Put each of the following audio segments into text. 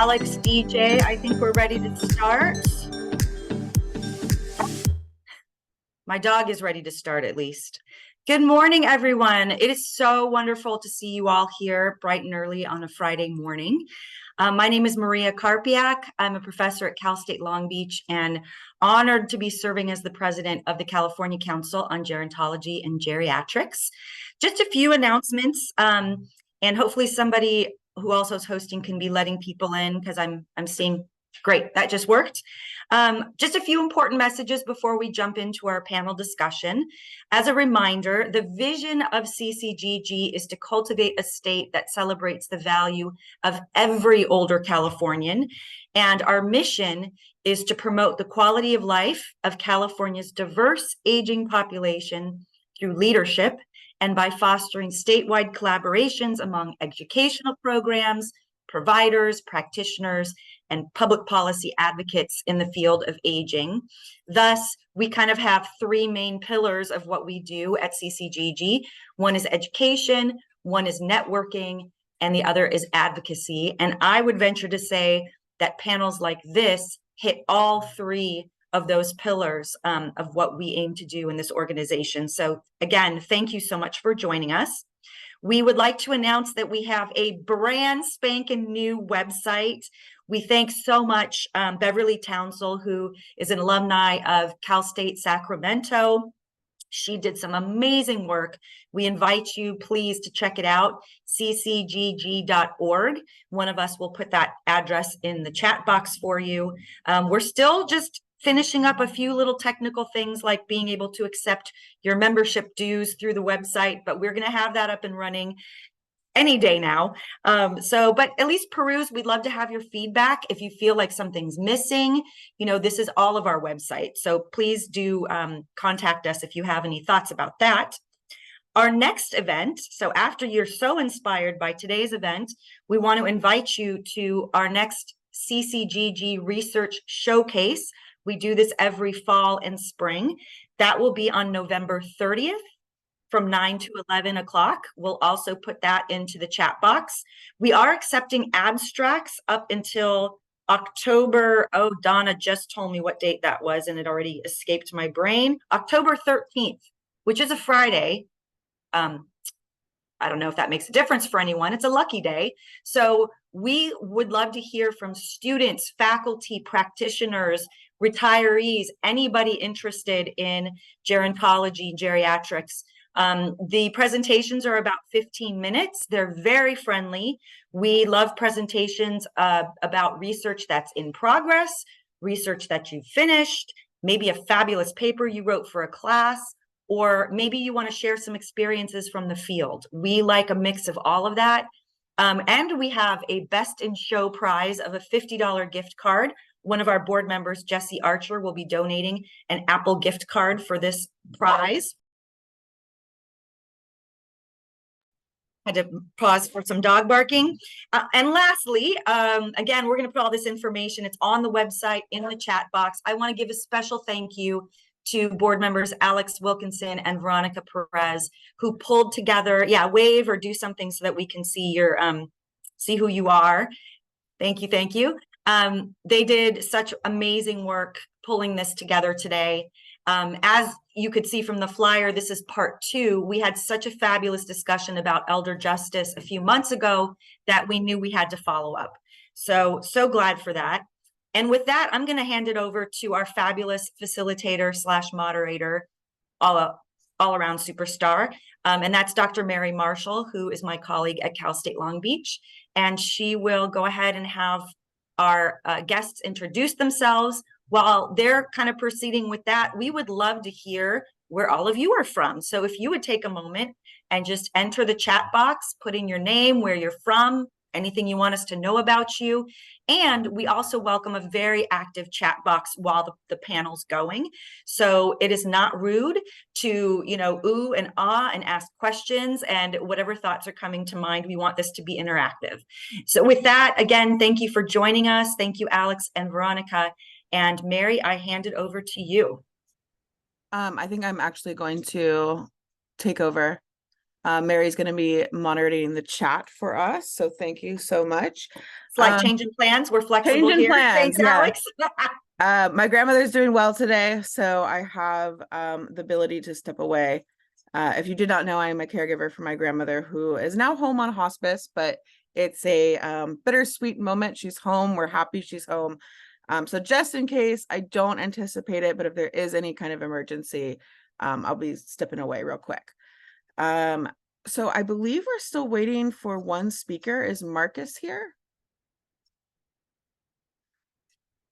Alex, DJ. I think we're ready to start. My dog is ready to start at least. Good morning, everyone. It is so wonderful to see you all here bright and early on a Friday morning. My name is Maria Karpiak. I'm a professor at Cal State Long Beach and honored to be serving as the president of the California Council on Gerontology and Geriatrics. Just a few announcements, and hopefully somebody who also is hosting can be letting people in because I'm seeing, great, that just worked. Just a few important messages before we jump into our panel discussion. As a reminder, the vision of CCGG is to cultivate a state that celebrates the value of every older Californian. And our mission is to promote the quality of life of California's diverse aging population through leadership and by fostering statewide collaborations among educational programs, providers, practitioners, and public policy advocates in the field of aging. Thus, we kind of have three main pillars of what we do at CCGG. One is education, one is networking, and the other is advocacy. And I would venture to say that panels like this hit all three of those pillars of what we aim to do in this organization. So again, thank you so much for joining us. We would like to announce that we have a brand spanking new website. We thank so much Beverly Townsell, who is an alumni of Cal State Sacramento. She did some amazing work. We invite you, please, to check it out, ccgg.org. One of us will put that address in the chat box for you. We're still just finishing up a few little technical things like being able to accept your membership dues through the website, but we're going to have that up and running any day now. But at least peruse, we'd love to have your feedback. If you feel like something's missing, this is all of our website. So please do contact us if you have any thoughts about that. Our next event, so after you're so inspired by today's event, we want to invite you to our next CCGG Research Showcase. We do this every fall and spring. That will be on November 30th from 9 to 11 o'clock. We'll also put that into the chat box. We are accepting abstracts up until October. Oh, Donna just told me what date that was, and it already escaped my brain. October 13th, which is a Friday. I don't know if that makes a difference for anyone. It's a lucky day. So we would love to hear from students, faculty, practitioners, retirees, anybody interested in gerontology, geriatrics. The presentations are about 15 minutes. They're very friendly. We love presentations about research that's in progress, research that you've finished, maybe a fabulous paper you wrote for a class, or maybe you want to share some experiences from the field. We like a mix of all of that. And we have a Best in Show prize of a $50 gift card. One of our board members, Jesse Archer, will be donating an Apple gift card for this prize. Had to pause for some dog barking. And lastly, again, we're going to put all this information. It's on the website, in the chat box. I want to give a special thank you to board members Alex Wilkinson and Veronica Perez, who pulled together, wave or do something so that we can see your see who you are. Thank you. They did such amazing work pulling this together today. As you could see from the flyer, this is part 2. We had such a fabulous discussion about elder justice a few months ago that we knew we had to follow up. So glad for that. And with that, I'm going to hand it over to our fabulous facilitator / moderator, all around superstar. And that's Dr. Mary Marshall, who is my colleague at Cal State Long Beach. And she will go ahead and have our guests introduce themselves. While they're kind of proceeding with that, we would love to hear where all of you are from. So if you would take a moment and just enter the chat box, put in your name, where you're from, anything you want us to know about you. And we also welcome a very active chat box while the panel's going. So it is not rude to, ooh and ah and ask questions and whatever thoughts are coming to mind. We want this to be interactive. So with that, again, thank you for joining us. Thank you, Alex and Veronica. And Mary, I hand it over to you. I think I'm actually going to take over Mary's going to be monitoring the chat for us, so thank you so much. It's like changing plans. We're flexible Changing here. plans, Thanks, yeah. Alex. My grandmother's doing well today, so I have the ability to step away. If you did not know, I am a caregiver for my grandmother who is now home on hospice, but it's a bittersweet moment. She's home. We're happy she's home. So just in case, I don't anticipate it, but if there is any kind of emergency, I'll be stepping away real quick. So I believe we're still waiting for one speaker. Is Marcus here?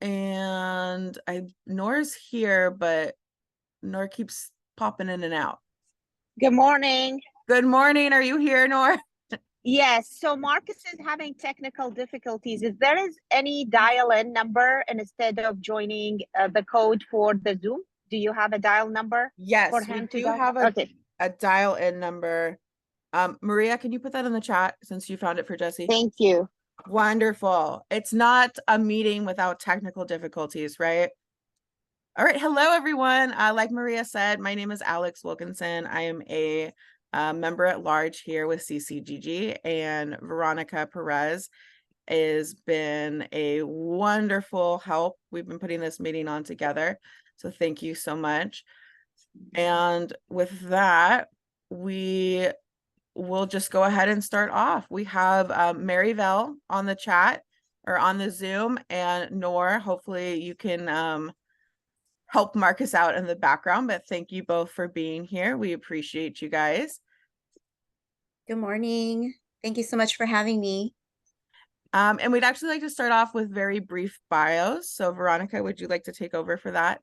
And Nora's here, but Nora keeps popping in and out. Good morning. Good morning. Are you here, Nora? Yes, so Marcus is having technical difficulties. If there is any dial-in number instead of joining the code for the Zoom, do you have a dial number Yes, for him we to do dial? have Okay, a dial-in number. Maria, can you put that in the chat since you found it for Jesse? thank you. Wonderful. It's not a meeting without technical difficulties, right? All right. Hello, everyone. Like Maria said, my name is Alex Wilkinson. I am a member at large here with CCGG, and Veronica Perez has been a wonderful help. We've been putting this meeting on together, so thank you so much. And with that, we will just go ahead and start off. We have Maryvelle on the chat or on the Zoom, and Nor, hopefully you can help Marcus out in the background, but thank you both for being here. We appreciate you guys. Good morning. Thank you so much for having me. And we'd actually like to start off with very brief bios. So Veronica, would you like to take over for that?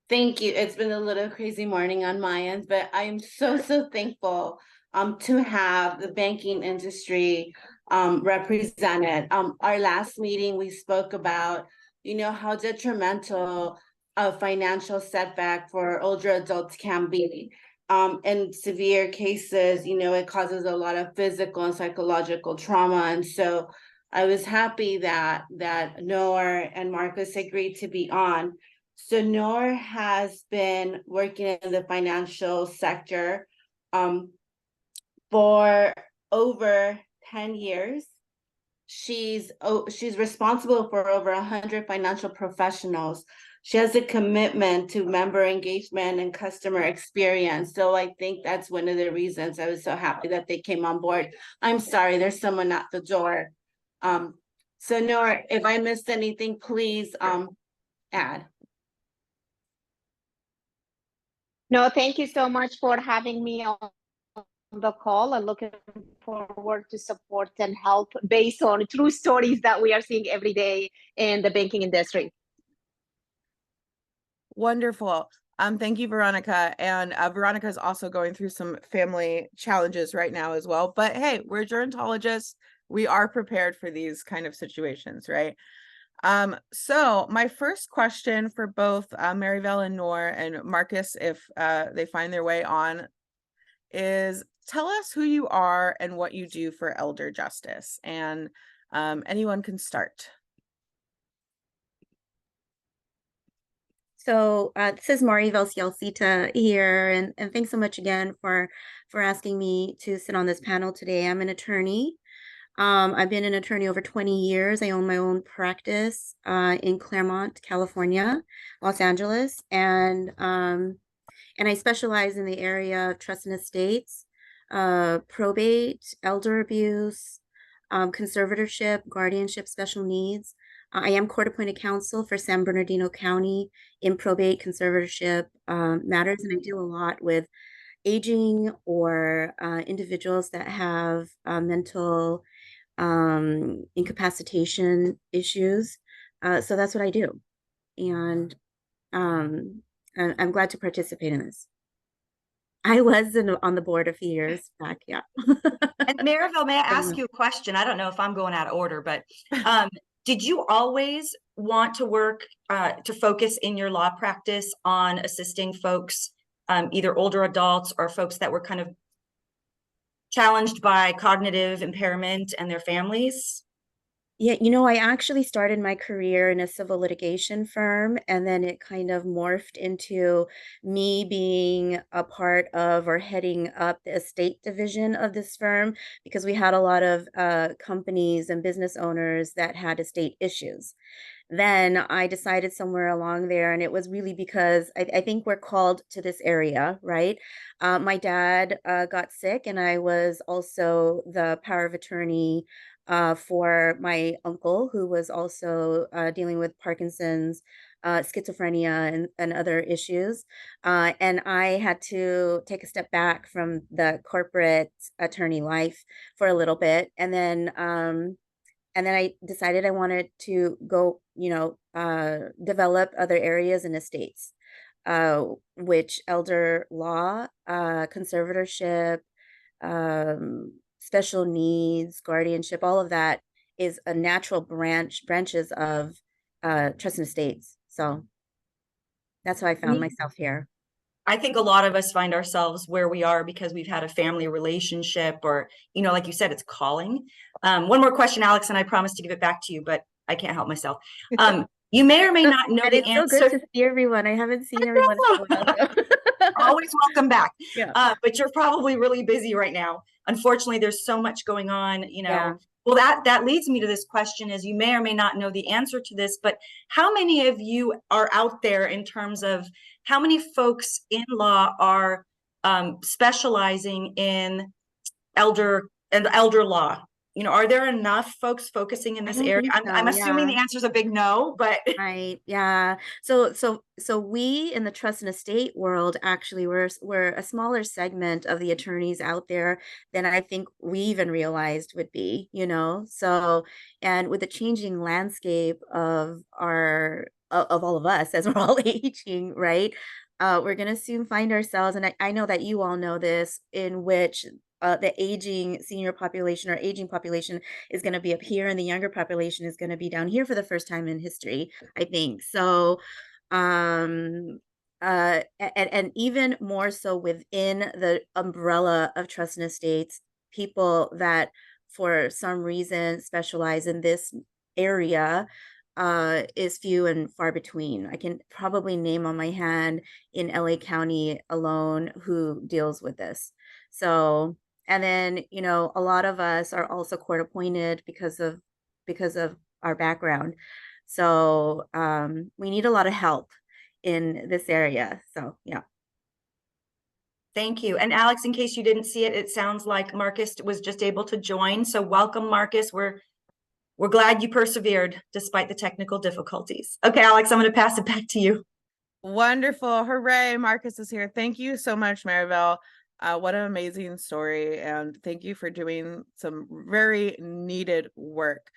Thank you. It's been a little crazy morning on my end, but I am so thankful to have the banking industry represented. Our last meeting, we spoke about, how detrimental a financial setback for older adults can be. In severe cases, it causes a lot of physical and psychological trauma. And so I was happy that Noor and Marcus agreed to be on. So Noor has been working in the financial sector for over 10 years. She's responsible for over 100 financial professionals. She has a commitment to member engagement and customer experience. So I think that's one of the reasons I was so happy that they came on board. I'm sorry, there's someone at the door. So Noor, if I missed anything, please add. No, thank you so much for having me on the call. I'm looking forward to support and help based on true stories that we are seeing every day in the banking industry. Wonderful. Thank you, Veronica. And Veronica is also going through some family challenges right now as well. But hey, we're gerontologists. We are prepared for these kind of situations, right? So my first question for both Maryvelle and Noor and Marcus, if they find their way on, is tell us who you are and what you do for elder justice. And anyone can So this is Maryvelle Cialcita here, and thanks so much again for asking me to sit on this panel today. I'm an attorney. I've been an attorney over 20 years. I own my own practice in Claremont, California, Los Angeles, and I specialize in the area of trust and estates, probate, elder abuse, conservatorship, guardianship, special needs. I am court-appointed counsel for San Bernardino County in probate conservatorship matters, and I deal a lot with aging or individuals that have mental incapacitation issues. So that's what I do. And I'm glad to participate in this. I was on the board a few years back, yeah. And Maryvelle, may I ask you a question? I don't know if I'm going out of order, but did you always want to work to focus in your law practice on assisting folks, either older adults or folks that were kind of challenged by cognitive impairment and their families? Yeah, I actually started my career in a civil litigation firm, and then it kind of morphed into me being a part of or heading up the estate division of this firm because we had a lot of companies and business owners that had estate issues. Then I decided somewhere along there, and it was really because I think we're called to this area, right? My dad got sick, and I was also the power of attorney for my uncle, who was also dealing with Parkinson's, schizophrenia, and other issues. And I had to take a step back from the corporate attorney life for a little bit, and then I decided I wanted to go, develop other areas in estates, which elder law, conservatorship, special needs, guardianship, all of that is a natural branches of trust and estates. So that's how I found myself here. I think a lot of us find ourselves where we are because we've had a family relationship or, like you said, it's calling. One more question, Alex, and I promise to give it back to you, but I can't help myself. You may or may not know And the it's so answer. good to see everyone. I haven't seen everyone in a while. So. Always welcome back. Yeah. But you're probably really busy right now. Unfortunately, there's so much going on, Yeah. Well, that leads me to this question is you may or may not know the answer to this, but how many of you are out there in terms of how many folks in law are specializing in elder law? Are there enough folks focusing in I this don't area? think I'm so. assuming Yeah. the answer is a big no, but Right. Yeah. So we in the trust and estate world actually we're a smaller segment of the attorneys out there than I think we even realized would be. So, and with the changing landscape of of all of us as we're all aging, right? We're gonna soon find ourselves, and I know that you all know this, in which the aging senior population or aging population is going to be up here, and the younger population is going to be down here for the first time in history, I think. So, and even more so within the umbrella of trust and estates, people that for some reason specialize in this area is few and far between. I can probably name on my hand in LA County alone who deals with this. So, and then, a lot of us are also court appointed because of our background. So, we need a lot of help in this area. So, yeah. thank you. And Alex, in case you didn't see it, it sounds like Marcus was just able to join. So welcome, Marcus. We're glad you persevered despite the technical difficulties. Okay, Alex, I'm going to pass it back to you. Wonderful. Hooray. Marcus is here. Thank you so much, Maribel. What an amazing story. And thank you for doing some very needed work.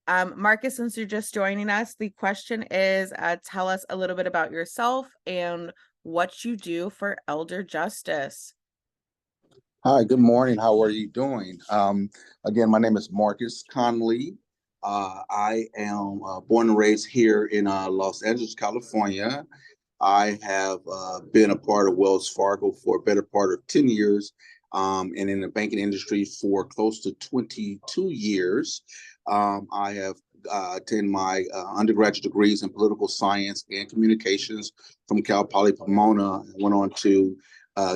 Marcus, since you're just joining us, the question is, tell us a little bit about yourself and what you do for elder justice. Hi, good morning. How are you doing? Again, my name is Marcus Conley. I am born and raised here in Los Angeles, California. I have been a part of Wells Fargo for a better part of 10 years, and in the banking industry for close to 22 years. I have attended my undergraduate degrees in political science and communications from Cal Poly Pomona. Went on to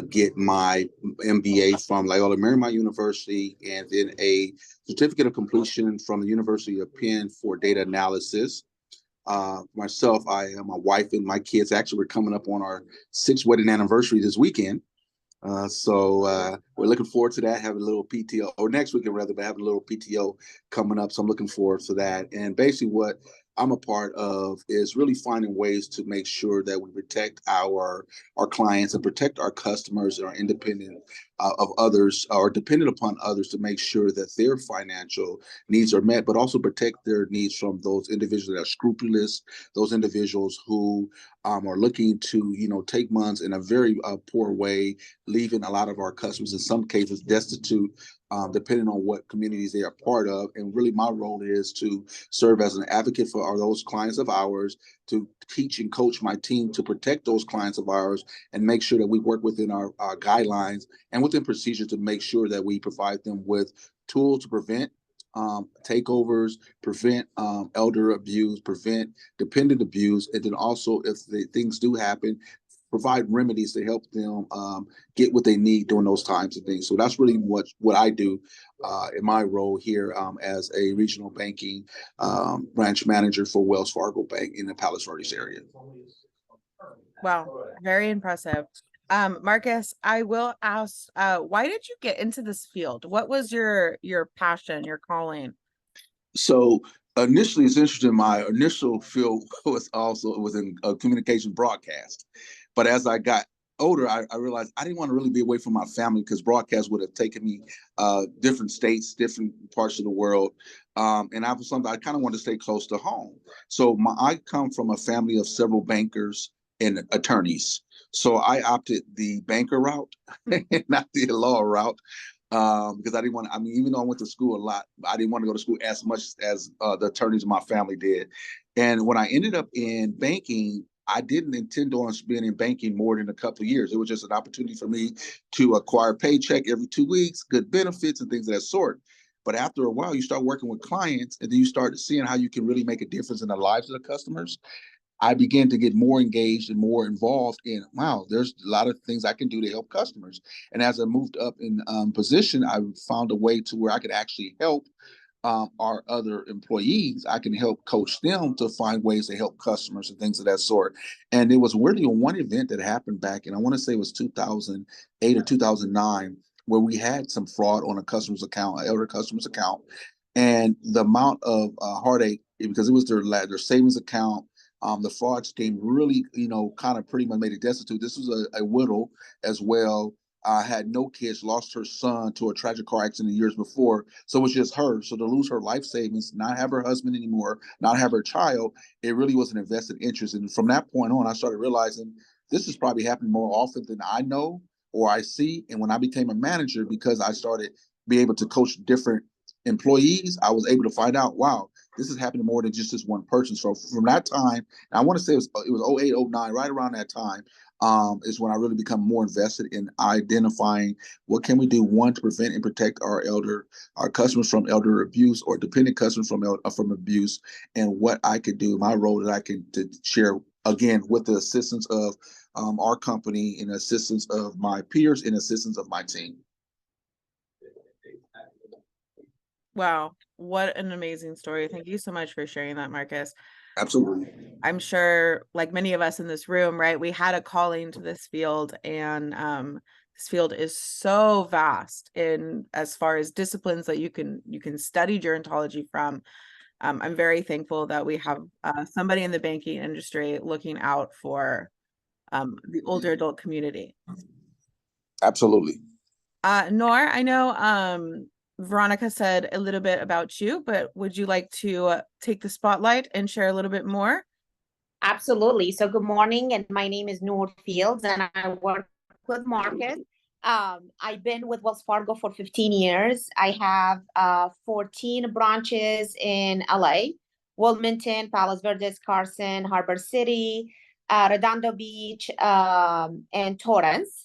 get my MBA from Loyola Marymount University, and then a certificate of completion from the University of Penn for data analysis. Myself, my wife and my kids actually were coming up on our 6th wedding anniversary this weekend. So we're looking forward to that, having a little PTO, or next weekend rather, but having a little PTO coming up. So I'm looking forward to that. And basically what I'm a part of is really finding ways to make sure that we protect our clients and protect our customers that are independent of others or dependent upon others to make sure that their financial needs are met, but also protect their needs from those individuals that are scrupulous, those individuals who are looking to, take funds in a very poor way, leaving a lot of our customers in some cases destitute, depending on what communities they are part of. And really my role is to serve as an advocate for those clients of ours, to teach and coach my team to protect those clients of ours and make sure that we work within our guidelines and within procedures to make sure that we provide them with tools to prevent takeovers, prevent elder abuse, prevent dependent abuse, and then also if things do happen, provide remedies to help them get what they need during those times and things. So that's really what I do in my role here as a regional banking branch manager for Wells Fargo Bank in the Palos Verdes area. Wow, very impressive. Marcus, I will ask, why did you get into this field? What was your passion, your calling? So initially, it's interesting. My initial field was in communication broadcast, but as I got older, I realized I didn't want to really be away from my family because broadcast would have taken me different states, different parts of the world, and I was something I kind of wanted to stay close to home. So I come from a family of several bankers and attorneys. So I opted the banker route, not the law route, because I didn't want to, I mean, even though I went to school a lot, I didn't want to go to school as much as the attorneys in my family did. And when I ended up in banking, I didn't intend on being in banking more than a couple of years. It was just an opportunity for me to acquire a paycheck every 2 weeks, good benefits and things of that sort. But after a while, you start working with clients and then you start seeing how you can really make a difference in the lives of the customers. I began to get more engaged and more involved in, wow, there's a lot of things I can do to help customers. And as I moved up in position, I found a way to where I could actually help our other employees. I can help coach them to find ways to help customers and things of that sort. And it was really one event that happened back in, I want to say it was 2008 or 2009, where we had some fraud on a customer's account, an elder customer's account. And the amount of heartache, because it was their savings account. The fraud scheme really, kind of pretty much made it destitute. This was a widow as well. Had no kids, lost her son to a tragic car accident years before. So it was just her. So to lose her life savings, not have her husband anymore, not have her child, it really was an invested interest. And from that point on, I started realizing this is probably happening more often than I know or I see. And when I became a manager, because I started be able to coach different employees, I was able to find out, wow, this is happening more than just this one person. So from that time, I want to say it was 08, 09, right around that time, is when I really become more invested in identifying what can we do, one, to prevent and protect our customers from elder abuse or dependent customers from abuse, and what I could do, my role that I can to share, again, with the assistance of our company and assistance of my peers and assistance of my team. Wow, what an amazing story. Thank you so much for sharing that, Marcus. Absolutely. I'm sure, like many of us in this room, right, we had a calling to this field, and this field is so vast in as far as disciplines that you can study gerontology from. I'm very thankful that we have somebody in the banking industry looking out for the older adult community. Absolutely. Nor, I know Veronica said a little bit about you, but would you like to take the spotlight and share a little bit more? Absolutely. So good morning, and my name is Noor Fields, and I work with Marcus. I've been with Wells Fargo for 15 years. I have 14 branches in LA, Wilmington, Palos Verdes, Carson, Harbor City, Redondo Beach, and Torrance.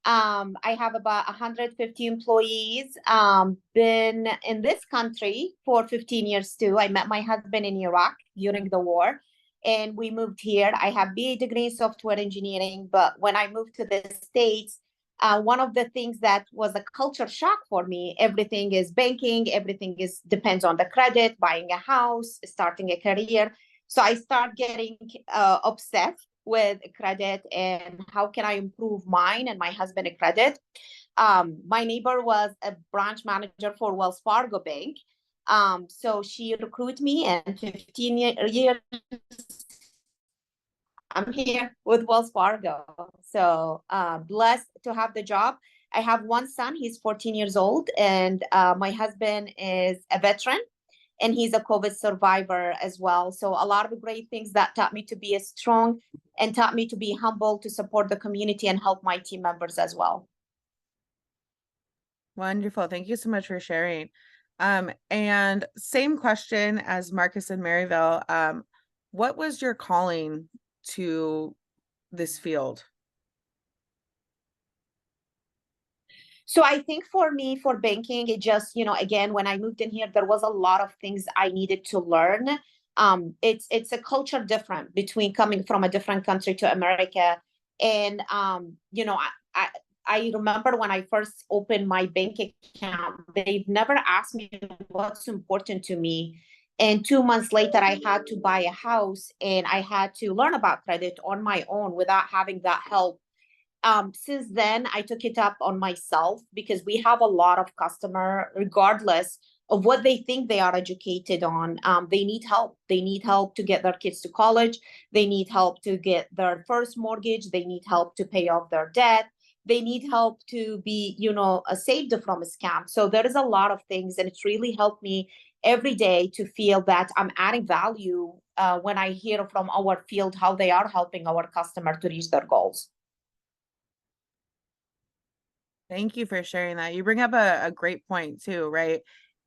I have about 150 employees. Been in this country for 15 years too. I met my husband in Iraq during the war, and we moved here. I have BA degree in software engineering, but when I moved to the States, one of the things that was a culture shock for me, everything is banking, everything depends on the credit, buying a house, starting a career. So I start getting obsessed with credit and how can I improve mine and my husband credit. My neighbor was a branch manager for Wells Fargo Bank. So she recruited me, and 15 years I'm here with Wells Fargo. So blessed to have the job. I have one son, he's 14 years old, and my husband is a veteran, and he's a COVID survivor as well. So a lot of great things that taught me to be strong and taught me to be humble, to support the community and help my team members as well. Wonderful. Thank you so much for sharing. And same question as Marcus and Maryville. What was your calling to this field? So I think for me, for banking, it just, again, when I moved in here, there was a lot of things I needed to learn. It's a culture different between coming from a different country to America. And, I remember when I first opened my bank account, they've never asked me what's important to me. And 2 months later, I had to buy a house and I had to learn about credit on my own without having that help. Since then, I took it up on myself because we have a lot of customer, regardless of what they think they are educated on. They need help. They need help to get their kids to college. They need help to get their first mortgage. They need help to pay off their debt. They need help to be, saved from a scam. So there is a lot of things, and it's really helped me every day to feel that I'm adding value when I hear from our field how they are helping our customer to reach their goals. Thank you for sharing that. You bring up a great point too, right?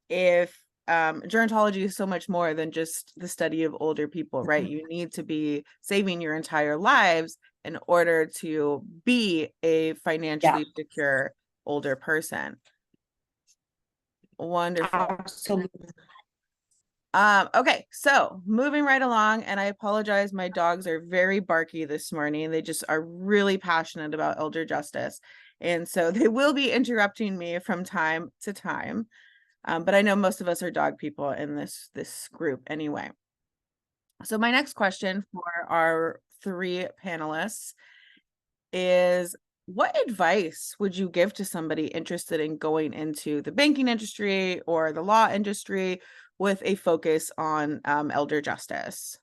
If gerontology is so much more than just the study of older people, right? You need to be saving your entire lives in order to be a financially secure older person. Wonderful. Absolutely. Okay, so moving right along, and I apologize, my dogs are very barky this morning. They just are really passionate about elder justice. And so they will be interrupting me from time to time. But I know most of us are dog people in this group anyway. So my next question for our three panelists is, what advice would you give to somebody interested in going into the banking industry or the law industry with a focus on elder justice?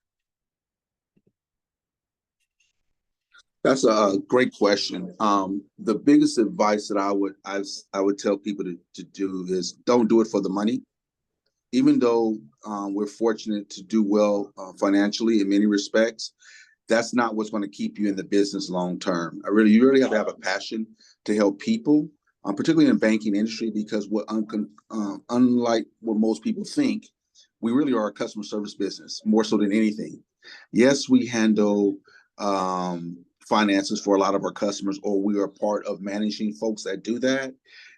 That's a great question. The biggest advice that I would tell people to do is don't do it for the money. Even though we're fortunate to do well financially in many respects, that's not what's going to keep you in the business long term. You really have to have a passion to help people, particularly in the banking industry, because unlike what most people think, we really are a customer service business more so than anything. Yes, we handle finances for a lot of our customers, or we are part of managing folks that do that.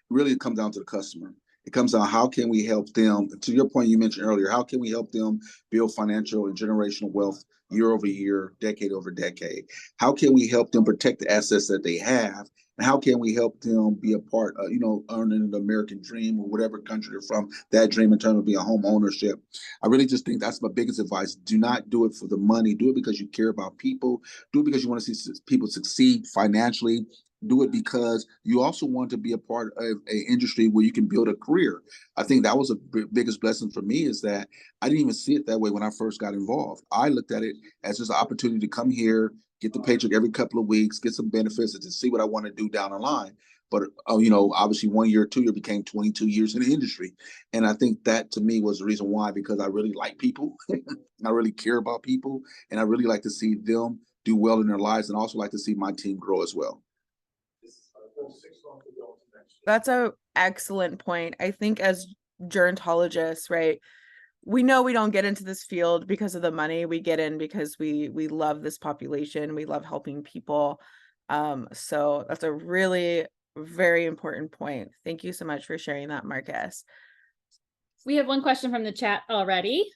Really, it comes down to the customer. It comes down, how can we help them? To your point you mentioned earlier, how can we help them build financial and generational wealth year over year, decade over decade? How can we help them protect the assets that they have? And how can we help them be a part of, earning the American dream or whatever country they're from, that dream in terms of being home ownership? I really just think that's my biggest advice. Do not do it for the money. Do it because you care about people. Do it because you want to see people succeed financially. Do it because you also want to be a part of an industry where you can build a career. I think that was the biggest blessing for me, is that I didn't even see it that way when I first got involved. I looked at it as just an opportunity to come here, get the paycheck every couple of weeks, get some benefits, and to see what I want to do down the line. But, obviously 1 year, 2 year became 22 years in the industry. And I think that to me was the reason why, because I really like people. I really care about people. And I really like to see them do well in their lives, and also like to see my team grow as well. That's an excellent point. I think as gerontologists, right, we know we don't get into this field because of the money. We get in because we love this population. We love helping people. So that's a really very important point. Thank you so much for sharing that, Marcus. We have one question from the chat already.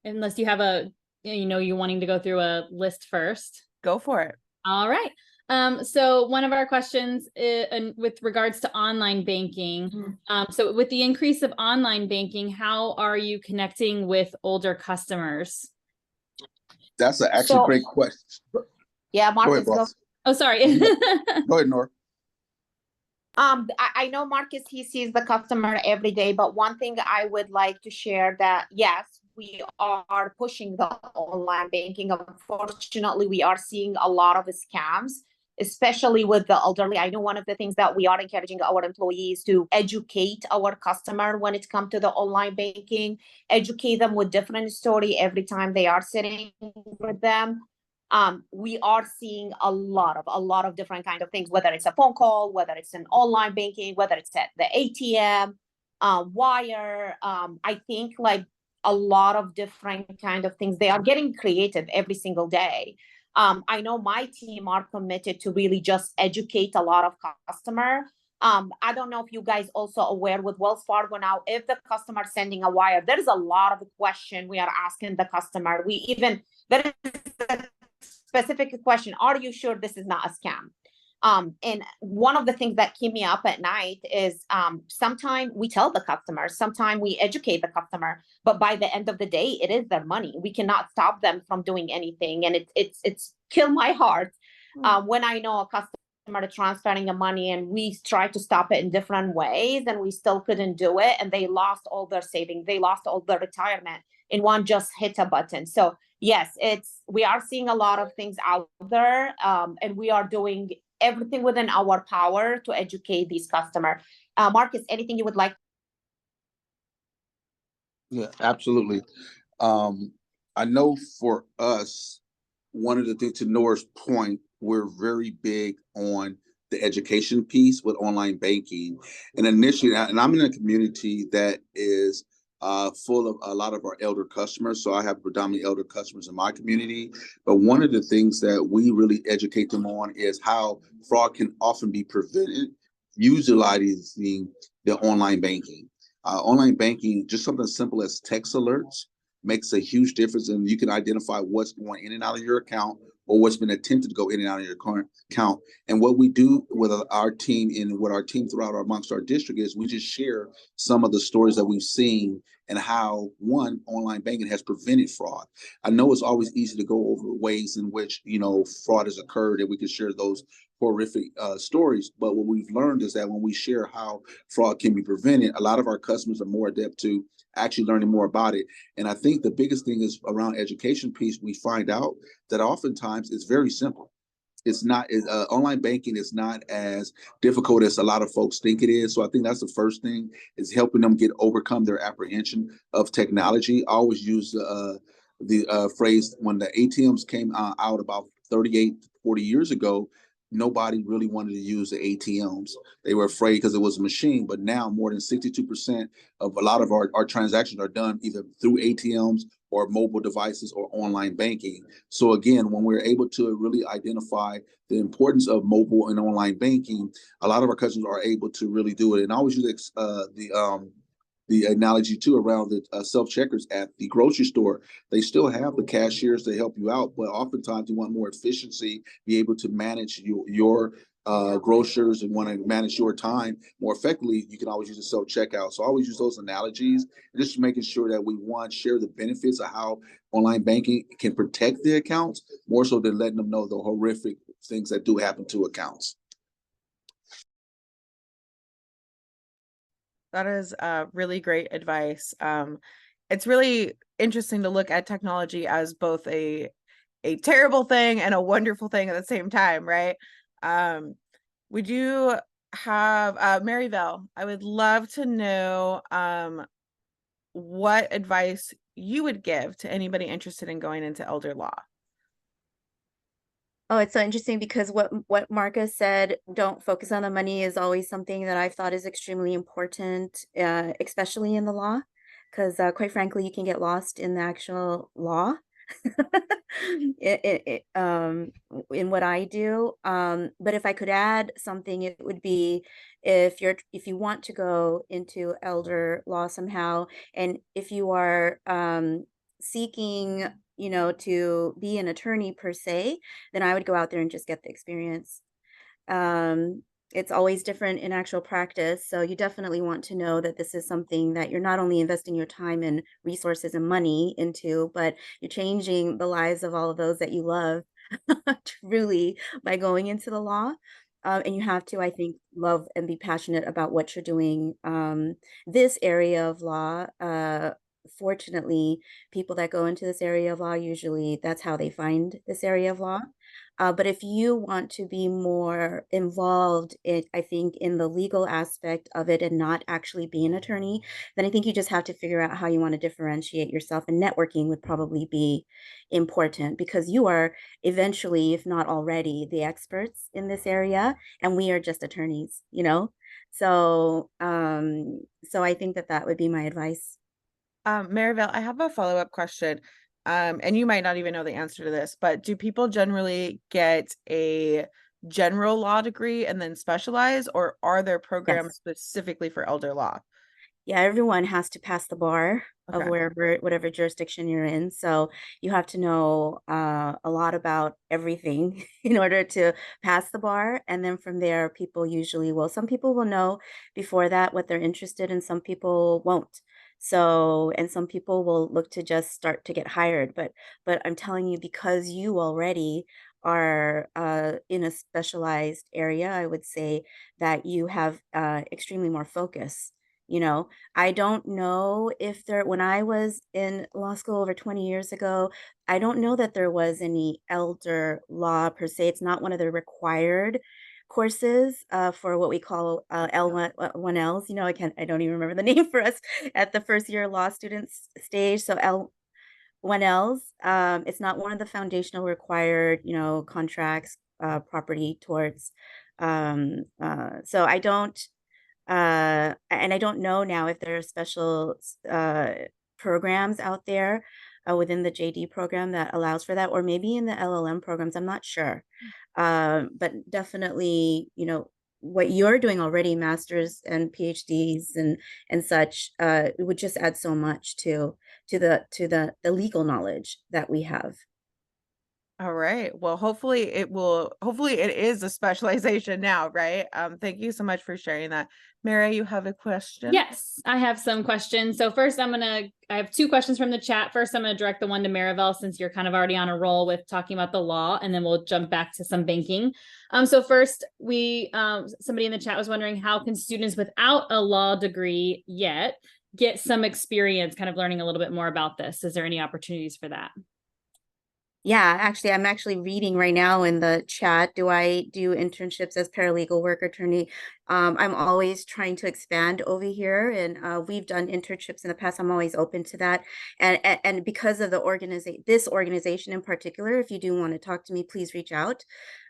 Unless you have you wanting to go through a list first. Go for it. All right. So one of our questions with regards to online banking. So with the increase of online banking, how are you connecting with older customers? That's actually a great question. Yeah, Marcus, go. Oh, sorry. Go ahead, Nora. I know Marcus, he sees the customer every day, but one thing I would like to share that, yes, we are pushing the online banking. Unfortunately, we are seeing a lot of scams, especially with the elderly. I know one of the things that we are encouraging our employees to educate our customer when it comes to the online banking, educate them with different story every time they are sitting with them. We are seeing a lot of different kind of things, whether it's a phone call, whether it's an online banking, whether it's at the ATM, wire. I think like a lot of different kind of things. They are getting creative every single day. I know my team are committed to really just educate a lot of customer I don't know if you guys also aware with Wells Fargo now, if the customer sending a wire, there is a lot of question we are asking the customer. There is a specific question, are you sure this is not a scam? And one of the things that keep me up at night is sometimes we tell the customer, sometimes we educate the customer, but by the end of the day, it is their money. We cannot stop them from doing anything. And it's kill my heart when I know a customer transferring the money and we tried to stop it in different ways and we still couldn't do it, and they lost all their savings, they lost all their retirement in one just hit a button. So yes, we are seeing a lot of things out there, and we are doing everything within our power to educate these customers. Marcus, anything you would like? Yeah, absolutely. I know for us, one of the things, to Nora's point, we're very big on the education piece with online banking. And initially, and I'm in a community that is full of a lot of our elder customers. So I have predominantly elder customers in my community. But one of the things that we really educate them on is how fraud can often be prevented utilizing the online banking. Online banking, just something as simple as text alerts, makes a huge difference, and you can identify what's going in and out of your account or what's been attempted to go in and out of your current account. And what we do with our team and what our team throughout amongst our district is we just share some of the stories that we've seen and how online banking has prevented fraud. I know it's always easy to go over ways in which fraud has occurred, and we can share those horrific stories. But what we've learned is that when we share how fraud can be prevented, a lot of our customers are more adept to actually learning more about it. And I think the biggest thing is around education piece. We find out that oftentimes it's very simple. It's not online banking is not as difficult as a lot of folks think it is. So I think that's the first thing, is helping them overcome their apprehension of technology. I always use the phrase, when the ATMs came out about 38, 40 years ago, nobody really wanted to use the ATMs. They were afraid because it was a machine. But now more than 62% of a lot of our transactions are done either through ATMs or mobile devices or online banking. So again, when we're able to really identify the importance of mobile and online banking, a lot of our customers are able to really do it. And I always use the analogy too around the self-checkers at the grocery store. They still have the cashiers to help you out, but oftentimes you want more efficiency, be able to manage your grocers and want to manage your time more effectively. You can always use a self-checkout. So I always use those analogies, and just making sure that we share the benefits of how online banking can protect the accounts, more so than letting them know the horrific things that do happen to accounts. That is really great advice. It's really interesting to look at technology as both a terrible thing and a wonderful thing at the same time, right? We do have Maryville. I would love to know what advice you would give to anybody interested in going into elder law. Oh, it's so interesting because what Marcus said, don't focus on the money, is always something that I've thought is extremely important, especially in the law, because quite frankly, you can get lost in the actual law in what I do. But if I could add something, it would be, if you want to go into elder law somehow, and if you are seeking to be an attorney per se, then I would go out there and just get the experience. It's always different in actual practice. So you definitely want to know that this is something that you're not only investing your time and resources and money into, but you're changing the lives of all of those that you love truly by going into the law. And you have to, I think, love and be passionate about what you're doing. This area of law, fortunately, people that go into this area of law, usually that's how they find this area of law. But if you want to be more involved I think, in the legal aspect of it and not actually be an attorney, then I think you just have to figure out how you want to differentiate yourself. And networking would probably be important, because you are eventually, if not already, the experts in this area, and we are just attorneys, So, so I think that would be my advice. Maryville, I have a follow-up question. And you might not even know the answer to this, but do people generally get a general law degree and then specialize, or are there programs Yes. specifically for elder law? Yeah, everyone has to pass the bar of Okay. whatever jurisdiction you're in. So you have to know a lot about everything in order to pass the bar. And then from there, people usually will. Some people will know before that what they're interested in. Some people won't. So, and some people will look to just start to get hired. But I'm telling you, because you already are in a specialized area, I would say that you have extremely more focus. You know, I don't know if there, when I was in law school over 20 years ago, I don't know that there was any elder law per se. It's not one of the required courses for what we call L1Ls. You know, I don't even remember the name for us at the first year law students stage. So L1Ls, it's not one of the foundational required, you know, contracts, property torts. So I don't, and I don't know now if there are special programs out there within the JD program that allows for that, or maybe in the LLM programs. I'm not sure. But definitely, you know, what you're doing already, masters and PhDs and such, it would just add so much to the legal knowledge that we have. All right. Well, hopefully it is a specialization now, right? Thank you so much for sharing that. Mary, you have a question? Yes, I have some questions. So first I have two questions from the chat. First, I'm gonna direct the one to Maribel, since you're kind of already on a roll with talking about the law, and then we'll jump back to some banking. So first somebody in the chat was wondering, how can students without a law degree yet get some experience kind of learning a little bit more about this? Is there any opportunities for that? Yeah, actually, I'm actually reading right now in the chat. Do I do internships as paralegal work attorney? I'm always trying to expand over here, and we've done internships in the past. I'm always open to that. And because of this organization in particular, if you do want to talk to me, please reach out.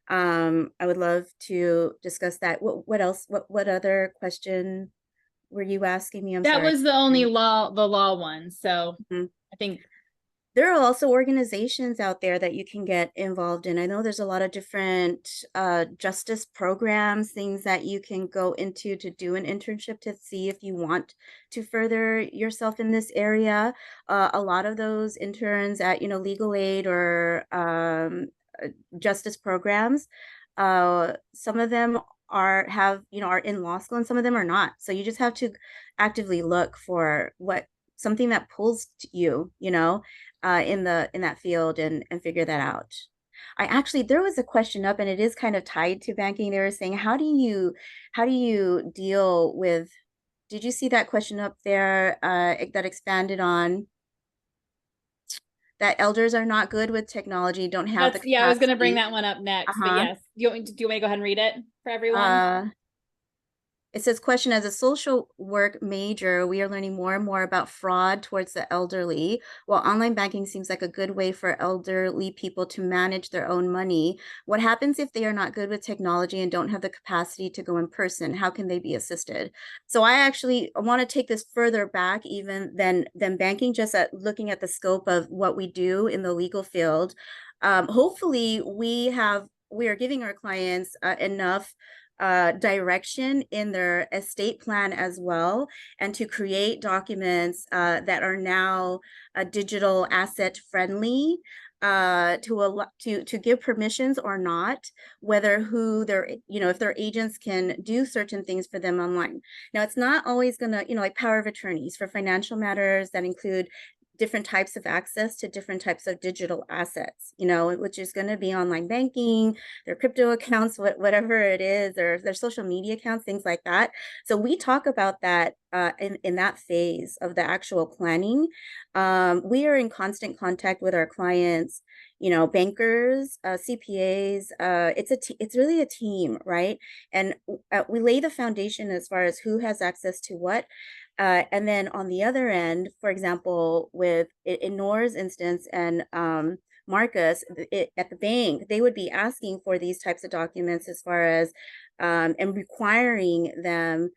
I would love to discuss that. What else? What other question were you asking me? I'm That sorry. was the only the law one. So Mhm. I think There are also organizations out there that you can get involved in. I know there's a lot of different justice programs, things that you can go into to do an internship to see if you want to further yourself in this area. A lot of those interns at, you know, legal aid or justice programs, some of them are in law school, and some of them are not. So you just have to actively look for something that pulls you, you know, in that field, and figure that out. There was a question up, and it is kind of tied to banking. They were saying, how do you deal with, did you see that question up there that expanded on that elders are not good with technology, don't have the yeah, I was going to bring capacity? that one up next, but Uh-huh. yes, do you want me to go ahead and read it for everyone? It says, question, as a social work major, we are learning more and more about fraud towards the elderly. While online banking seems like a good way for elderly people to manage their own money, what happens if they are not good with technology and don't have the capacity to go in person? How can they be assisted? So I actually want to take this further back even than banking, just at looking at the scope of what we do in the legal field. Hopefully we are giving our clients enough direction in their estate plan as well, and to create documents that are now digital asset friendly, to give permissions or not, whether if their agents can do certain things for them online. Now, it's not always gonna, like power of attorneys for financial matters that include different types of access to different types of digital assets, which is going to be online banking, their crypto accounts, whatever it is, or their social media accounts, things like that. So we talk about that in that phase of the actual planning. We are in constant contact with our clients, bankers, CPAs. It's really a team, right? And we lay the foundation as far as who has access to what. And then on the other end, for example, in Noor's instance and Marcus at the bank, they would be asking for these types of documents as far as and requiring them,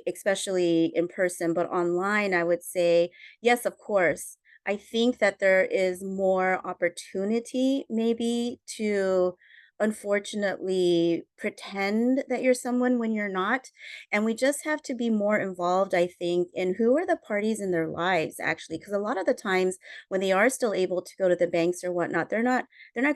especially in person. But online, I would say, yes, of course. I think that there is more opportunity maybe to unfortunately pretend that you're someone when you're not. And we just have to be more involved, I think, in who are the parties in their lives actually. Because a lot of the times when they are still able to go to the banks or whatnot, they're not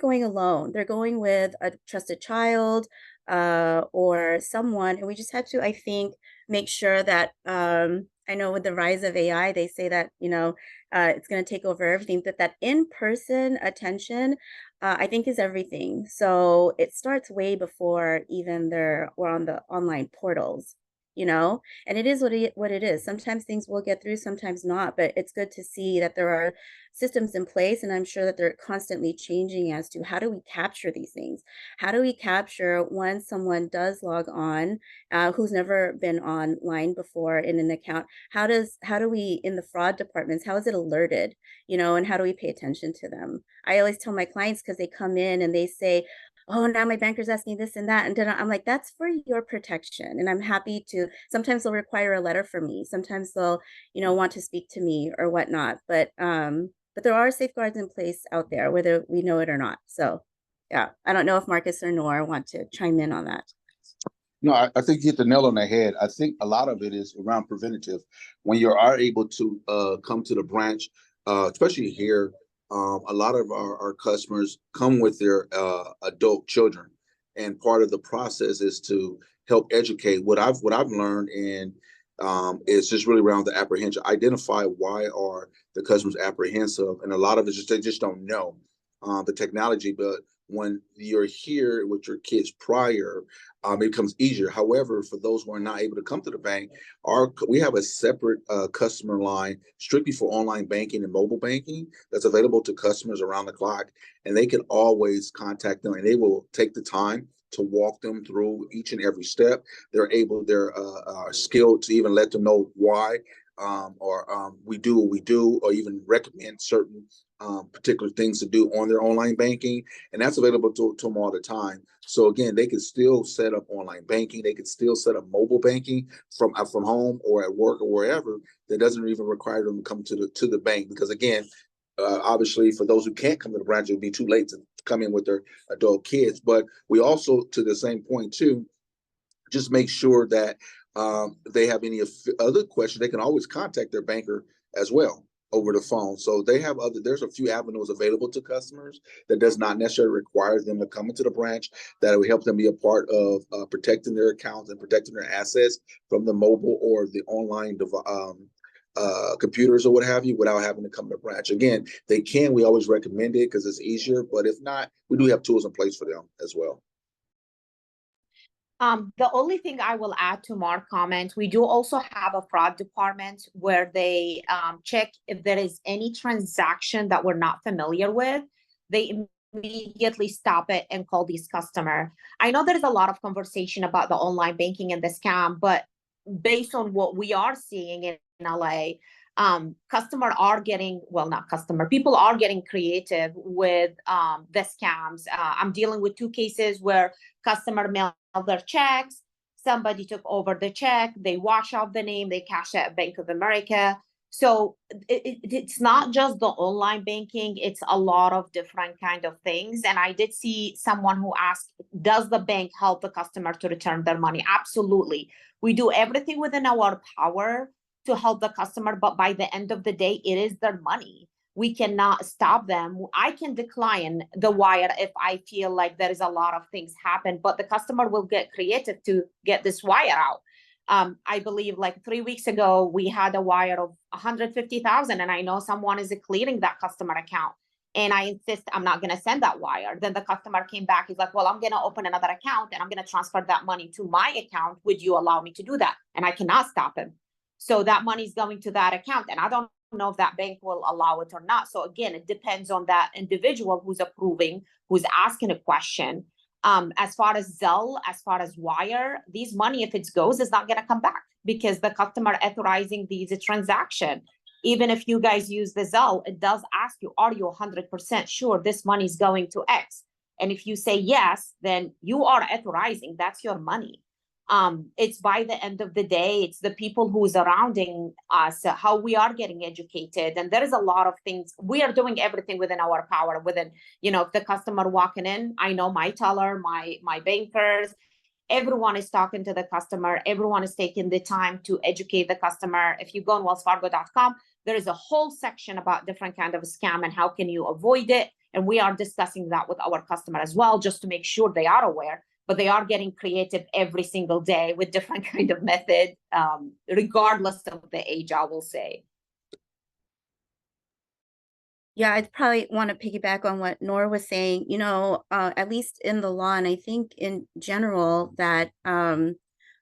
going alone. They're going with a trusted child or someone. And we just have to, I think, make sure that I know with the rise of AI, they say that, it's going to take over everything, but that in-person attention, I think is everything. So it starts way before even we're on the online portals, and it is what it is. Sometimes things will get through, sometimes not, but it's good to see that there are systems in place, and I'm sure that they're constantly changing as to how do we capture these things? How do we capture when someone does log on, who's never been online before in an account? How do we, in the fraud departments, how is it alerted? And how do we pay attention to them? I always tell my clients, because they come in and they say, oh, now my banker's asking this and that. And then I'm like, that's for your protection. And I'm happy to, sometimes they'll require a letter from me. Sometimes they'll, want to speak to me or whatnot. But there are safeguards in place out there, whether we know it or not. So yeah, I don't know if Marcus or Noor want to chime in on that. No, I think you hit the nail on the head. I think a lot of it is around preventative. When you are able to come to the branch, especially here, a lot of our customers come with their adult children, and part of the process is to help educate. What I've learned and is just really around the apprehension. Identify why are the customers apprehensive, and a lot of it is just they just don't know the technology. But when you're here with your kids prior, it becomes easier. However, for those who are not able to come to the bank, we have a separate customer line strictly for online banking and mobile banking that's available to customers around the clock, and they can always contact them, and they will take the time to walk them through each and every step. They're skilled to even let them know why, or we do what we do, or even recommend certain particular things to do on their online banking, and that's available to them all the time. So again, they can still set up online banking. They can still set up mobile banking from home or at work or wherever. That doesn't even require them to come to the bank, because again, obviously for those who can't come to the branch, it'll be too late to come in with their adult kids. But we also, to the same point too, just make sure that if they have any other questions, they can always contact their banker as well over the phone. So there's a few avenues available to customers that does not necessarily require them to come into the branch, that will help them be a part of protecting their accounts and protecting their assets from the mobile or the online computers or what have you, without having to come to the branch. Again, we always recommend it because it's easier, but if not, we do have tools in place for them as well. The only thing I will add to Mark's comment, we do also have a fraud department where they check if there is any transaction that we're not familiar with. They immediately stop it and call these customer. I know there's a lot of conversation about the online banking and the scam, but based on what we are seeing in LA, people are getting creative with the scams. I'm dealing with 2 cases where customer mailed their checks, somebody took over the check, they wash out the name, they cash at Bank of America. So it's not just the online banking, it's a lot of different kind of things. And I did see someone who asked, does the bank help the customer to return their money? Absolutely. We do everything within our power to help the customer, but by the end of the day, it is their money. We cannot stop them. I can decline the wire if I feel like there is a lot of things happen, but the customer will get creative to get this wire out. I believe like 3 weeks ago, we had a wire of 150,000, and I know someone is clearing that customer account. And I insist I'm not going to send that wire. Then the customer came back. He's like, well, I'm going to open another account and I'm going to transfer that money to my account. Would you allow me to do that? And I cannot stop him. So that money is going to that account. And I don't know if that bank will allow it or not. So again, it depends on that individual who's approving, who's asking a question. As far as Zelle, as far as wire, these money, if it goes, is not going to come back because the customer authorizing these transaction. Even if you guys use the Zelle, it does ask you, are you 100% sure this money is going to X? And if you say yes, then you are authorizing, that's your money. It's by the end of the day, it's the people who surrounding us, how we are getting educated. And there is a lot of things. We are doing everything within our power, within, if the customer walking in, I know my teller, my bankers, everyone is talking to the customer. Everyone is taking the time to educate the customer. If you go on wellsfargo.com, there is a whole section about different kind of scam and how can you avoid it. And we are discussing that with our customer as well, just to make sure they are aware. But they are getting creative every single day with different kind of method, regardless of the age, I will say. Yeah, I'd probably want to piggyback on what Nora was saying, at least in the law, and I think in general that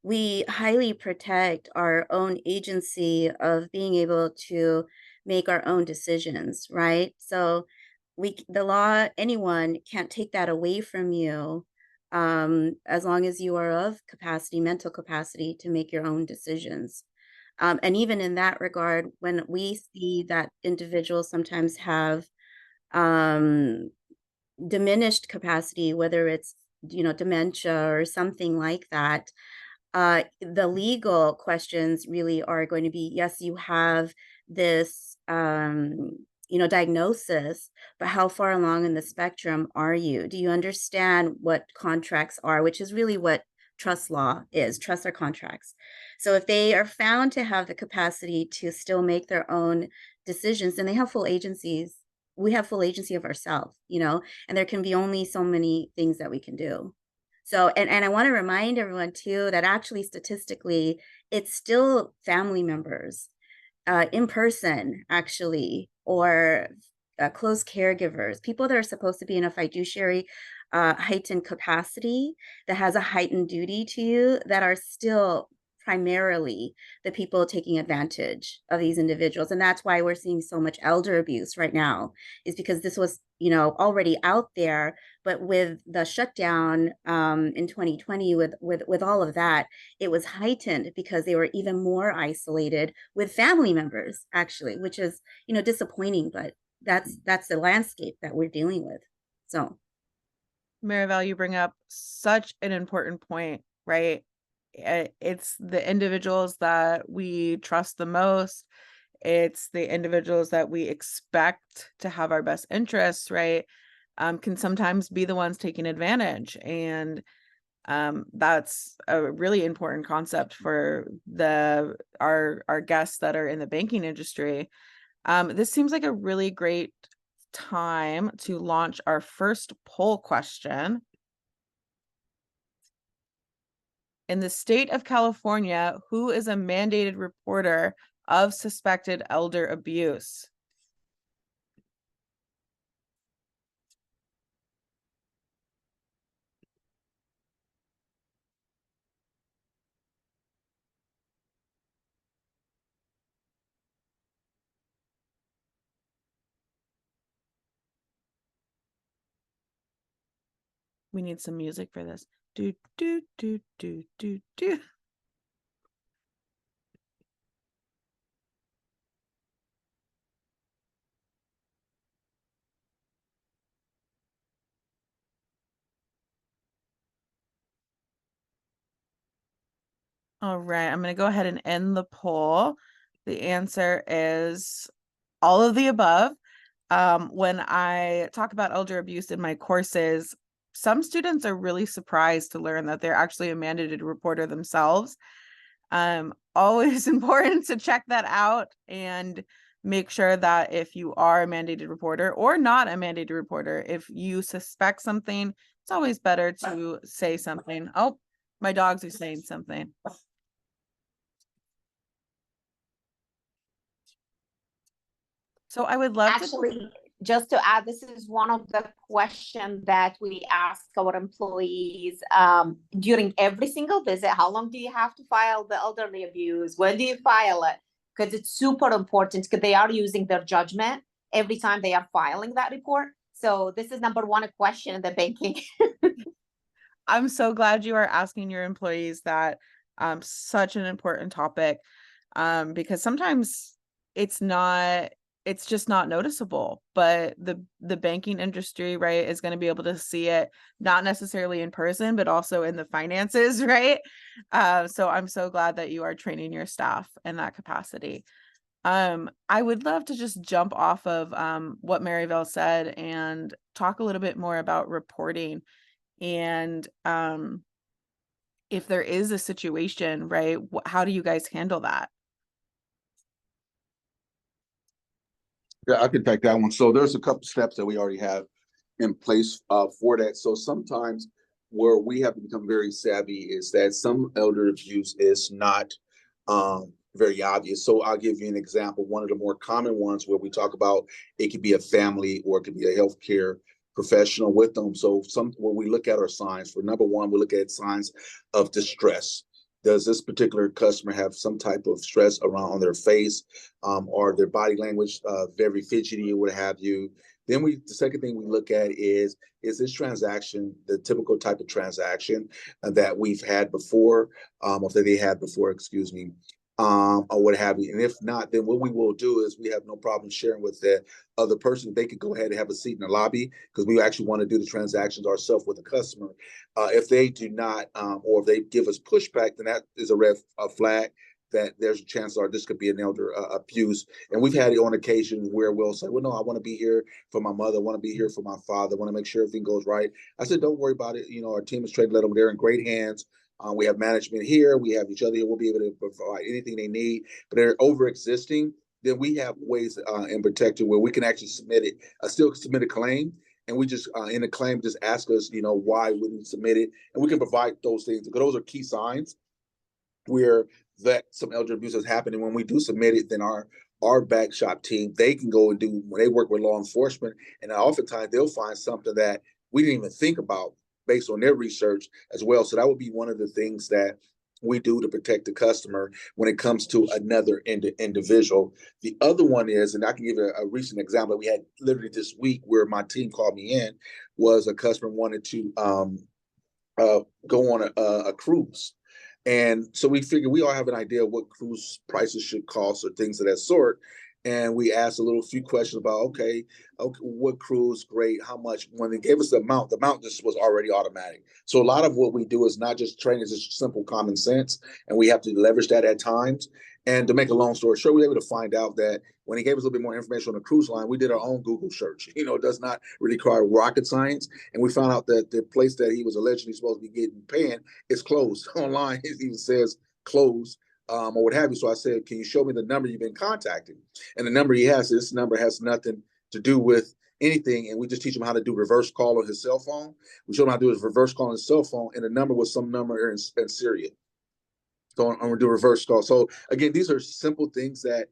we highly protect our own agency of being able to make our own decisions, right? So the law, anyone can't take that away from you, as long as you are of capacity, mental capacity to make your own decisions. And even in that regard, when we see that individuals sometimes have diminished capacity, whether it's, dementia or something like that, the legal questions really are going to be, yes, you have this, diagnosis, but how far along in the spectrum are you? Do you understand what contracts are, which is really what trust law is. Trusts are contracts. So if they are found to have the capacity to still make their own decisions, then they have full agencies. We have full agency of ourselves, and there can be only so many things that we can do. So, and I want to remind everyone too, that actually statistically, it's still family members in person, actually, or close caregivers, people that are supposed to be in a fiduciary heightened capacity, that has a heightened duty to you, that are still primarily the people taking advantage of these individuals. And that's why we're seeing so much elder abuse right now, is because this was, already out there, but with the shutdown in 2020, with all of that, it was heightened because they were even more isolated with family members, actually, which is, disappointing, but that's the landscape that we're dealing with. So Maribel, you bring up such an important point, right? It's the individuals that we trust the most. It's the individuals that we expect to have our best interests, right? Can sometimes be the ones taking advantage. And that's a really important concept for our guests that are in the banking industry. This seems like a really great time to launch our first poll question. In the state of California, who is a mandated reporter of suspected elder abuse? We need some music for this. Do, do, do, do, do, do. All right, I'm going to go ahead and end the poll. The answer is all of the above. When I talk about elder abuse in my courses, some students are really surprised to learn that they're actually a mandated reporter themselves. Always important to check that out and make sure that if you are a mandated reporter or not a mandated reporter, if you suspect something, it's always better to say something. Oh, my dogs are saying something. So I would love Actually, just to add, this is one of the questions that we ask our employees during every single visit. How long do you have to file the elderly abuse? When do you file it? Because it's super important, because they are using their judgment every time they are filing that report. So this is number one question in the banking. I'm so glad you are asking your employees that. Such an important topic, because sometimes it's not it's just not noticeable. But the banking industry, right, is going to be able to see it, not necessarily in person, but also in the finances, right? So I'm so glad that you are training your staff in that capacity. I would love to just jump off of what Maryville said and talk a little bit more about reporting, and if there is a situation, right, how do you guys handle that? Yeah, I can take that one. So there's a couple steps that we already have in place for that. So sometimes where we have to become very savvy is that some elder abuse is not very obvious. So I'll give you an example. One of the more common ones where we talk about, it could be a family or it could be a healthcare professional with them. So when we look at our signs, for number one, we look at signs of distress. Does this particular customer have some type of stress around on their face, or their body language very fidgety or what have you? Then the second thing we look at is this transaction the typical type of transaction that we've had before, or that they had before, excuse me, or what have you. And if not, then what we will do is we have no problem sharing with the other person. They could go ahead and have a seat in the lobby because we actually want to do the transactions ourselves with the customer. If they do not, or if they give us pushback, then that is a flag that there's a chance this could be an elder abuse. And we've had it on occasion where we'll say, well, no, I want to be here for my mother, I want to be here for my father, I want to make sure everything goes right. I said, don't worry about it. You know, our team is trained to let them, they're in great hands. We have management here, we have each other here, we'll be able to provide anything they need. But they're over existing, then we have ways in protecting where we can actually still submit a claim. And we just in the claim just ask us, you know, why we didn't submit it, and we can provide those things because those are key signs where that some elder abuse has happened. And when we do submit it, then our back shop team, they can go and do, when they work with law enforcement, and oftentimes they'll find something that we didn't even think about based on their research as well. So that would be one of the things that we do to protect the customer when it comes to another individual. The other one is, and I can give a recent example we had literally this week where my team called me in, was a customer wanted to go on a cruise. And so we figured we all have an idea of what cruise prices should cost or things of that sort. And we asked a few questions about, okay, what cruise, great, how much? When they gave us the amount just was already automatic. So a lot of what we do is not just training, it's just simple common sense. And we have to leverage that at times. And to make a long story short, we were able to find out that when he gave us a little bit more information on the cruise line, we did our own Google search. You know, it does not really require rocket science. And we found out that the place that he was allegedly supposed to be paying is closed online. It even says closed, or what have you. So I said, can you show me the number you've been contacting? And the number he has, this number has nothing to do with anything. And we just teach him how to do reverse call on his cell phone. We showed him how to do his reverse call on his cell phone, and the number was some number in Syria. So I'm gonna do reverse call. So again, these are simple things that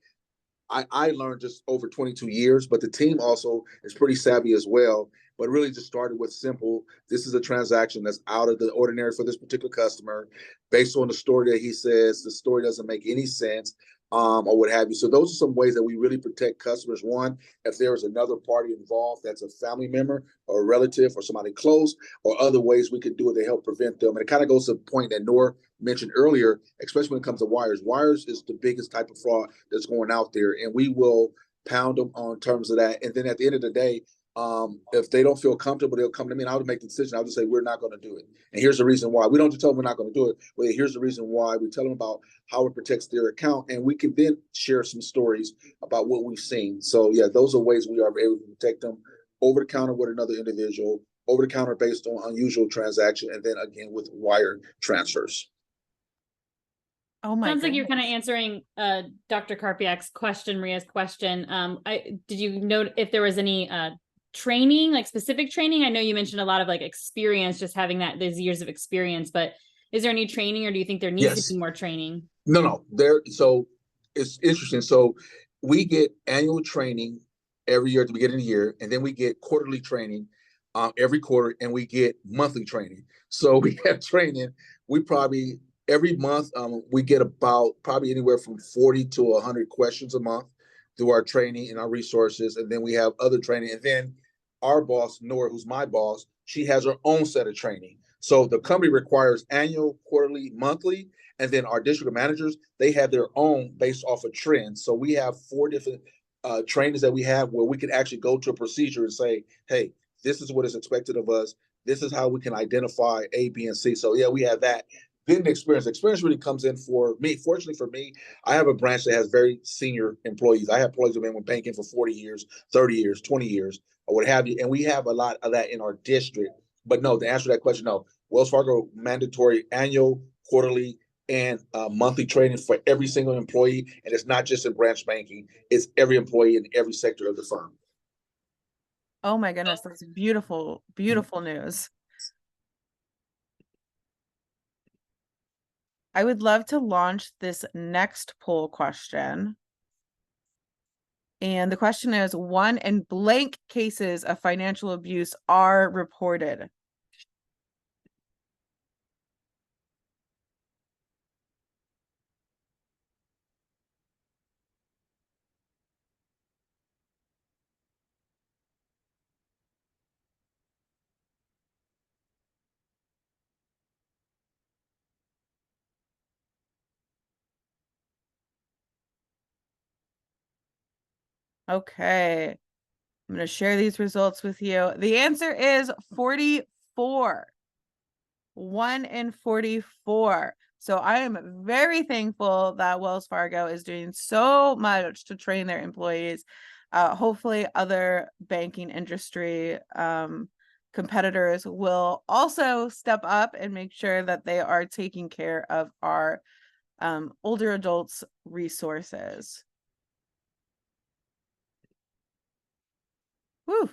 I learned just over 22 years, but the team also is pretty savvy as well. But really just started with simple, this is a transaction that's out of the ordinary for this particular customer. Based on the story that he says, the story doesn't make any sense, or what have you. So those are some ways that we really protect customers. One, if there is another party involved, that's a family member or a relative or somebody close, or other ways we can do it to help prevent them. And it kind of goes to the point that Nora mentioned earlier, especially when it comes to wires. Wires is the biggest type of fraud that's going out there, and we will pound them on terms of that. And then at the end of the day, if they don't feel comfortable, they'll come to me and I'll make the decision. I'll just say, we're not going to do it. And here's the reason why. We don't just tell them we're not going to do it. Well, here's the reason why. We tell them about how it protects their account, and we can then share some stories about what we've seen. So yeah, those are ways we are able to protect them over the counter with another individual, over the counter based on unusual transaction, and then again with wire transfers. Oh my Sounds like you're kind of goodness. answering Dr. Karpiak's question, Maria's question. Did you note if there was any training, like specific training? I know you mentioned a lot of like experience, just having those years of experience, but is there any training, or do you think there needs to be more training? No. So it's interesting. So we get annual training every year at the beginning of the year, and then we get quarterly training every quarter, and we get monthly training. So we have training. We probably every month we get about probably anywhere from 40 to 100 questions a month through our training and our resources, and then we have other training. And then our boss, Nora, who's my boss, she has her own set of training. So the company requires annual, quarterly, monthly, and then our district managers, they have their own based off of trends. So we have 4 different trainings that we have where we can actually go to a procedure and say, hey, this is what is expected of us. This is how we can identify A, B, and C. So yeah, we have that. Then the experience really comes in for me. Fortunately for me, I have a branch that has very senior employees. I have employees who've been with banking for 40 years, 30 years, 20 years, or what have you. And we have a lot of that in our district. But no, to answer that question, no. Wells Fargo mandatory annual, quarterly, and monthly training for every single employee. And it's not just in branch banking, it's every employee in every sector of the firm. Oh my goodness, that's beautiful, beautiful news. I would love to launch this next poll question. And the question is, 1 in blank cases of financial abuse are reported. Okay, I'm going to share these results with you. The answer is 44. 1 in 44. So I am very thankful that Wells Fargo is doing so much to train their employees. Hopefully other banking industry competitors will also step up and make sure that they are taking care of our older adults resources. Woo.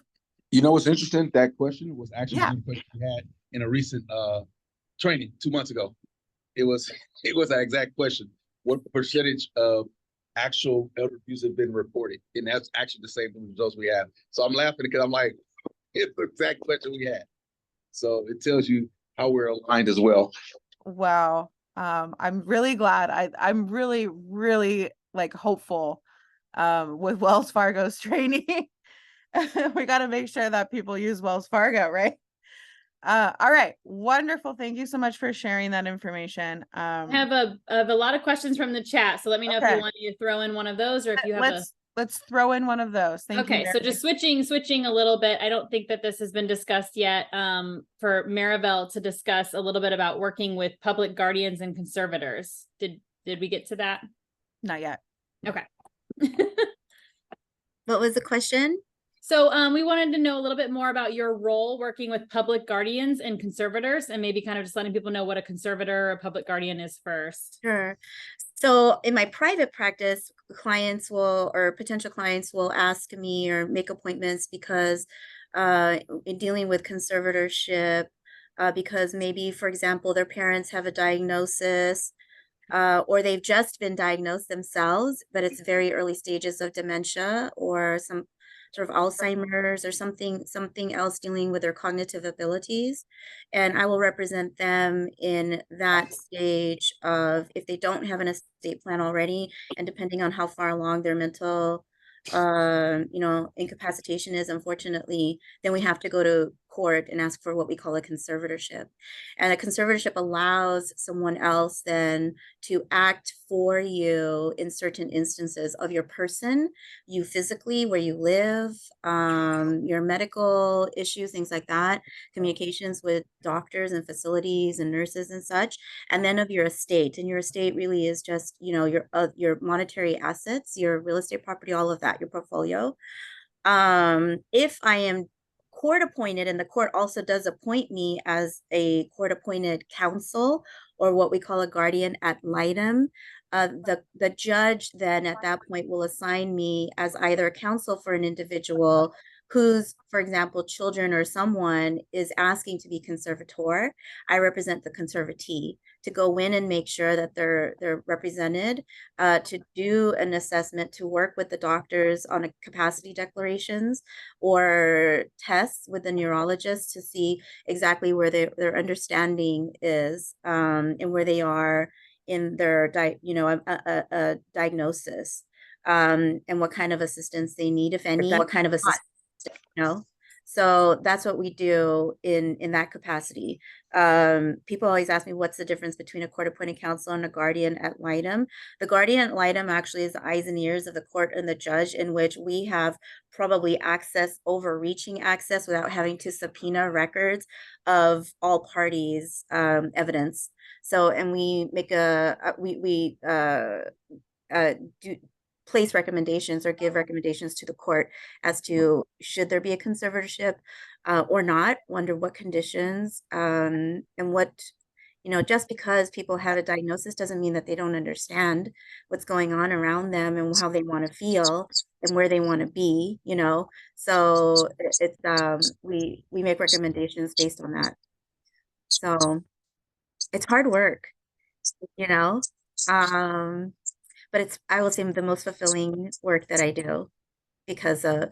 You know what's interesting? That question was actually one question we had in a recent training 2 months ago. It was that exact question. What percentage of actual elder abuse have been reported? And that's actually the same results we have. So I'm laughing because I'm like, it's the exact question we had. So it tells you how we're aligned as well. Wow. I'm really glad. I'm really, really like hopeful with Wells Fargo's training. We got to make sure that people use Wells Fargo, right? All right. Wonderful. Thank you so much for sharing that information. I have a lot of questions from the chat. So let me know if you want to throw in one of those or if you have let's throw in one of those. Thank you. Okay, so just switching a little bit. I don't think that this has been discussed yet. For Maribel to discuss a little bit about working with public guardians and conservators. Did we get to that? Not yet. Okay. What was the question? So we wanted to know a little bit more about your role working with public guardians and conservators, and maybe kind of just letting people know what a conservator or a public guardian is first. Sure. So in my private practice, clients will, or potential clients will ask me or make appointments because in dealing with conservatorship, because maybe, for example, their parents have a diagnosis, or they've just been diagnosed themselves, but it's very early stages of dementia or some sort of Alzheimer's or something else dealing with their cognitive abilities. And I will represent them in that stage of, if they don't have an estate plan already, and depending on how far along their mental incapacitation is, unfortunately, then we have to go to court and ask for what we call a conservatorship. And a conservatorship allows someone else then to act for you in certain instances of your person, you physically, where you live, your medical issues, things like that, communications with doctors and facilities and nurses and such, and then of your estate. And your estate really is just, your monetary assets, your real estate property, all of that, your portfolio. If I am court appointed, and the court also does appoint me as a court appointed counsel, or what we call a guardian ad litem, the judge then at that point will assign me as either a counsel for an individual whose, for example, children or someone is asking to be conservator. I represent the conservatee to go in and make sure that they're represented, to do an assessment, to work with the doctors on a capacity declarations or tests with the neurologist to see exactly where their understanding is, and where they are in their diagnosis, and what kind of assistance they need, if any, what kind of assistance. So that's what we do in that capacity. People always ask me what's the difference between a court-appointed counsel and a guardian ad litem. The guardian ad litem actually is the eyes and ears of the court and the judge, in which we have probably access, overreaching access, without having to subpoena records of all parties' evidence. So, and we make do place recommendations or give recommendations to the court as to should there be a conservatorship or not, under what conditions, and what, just because people have a diagnosis doesn't mean that they don't understand what's going on around them and how they want to feel and where they want to be, So it's we make recommendations based on that. So it's hard work, you know. But it's, I will say, the most fulfilling work that I do because of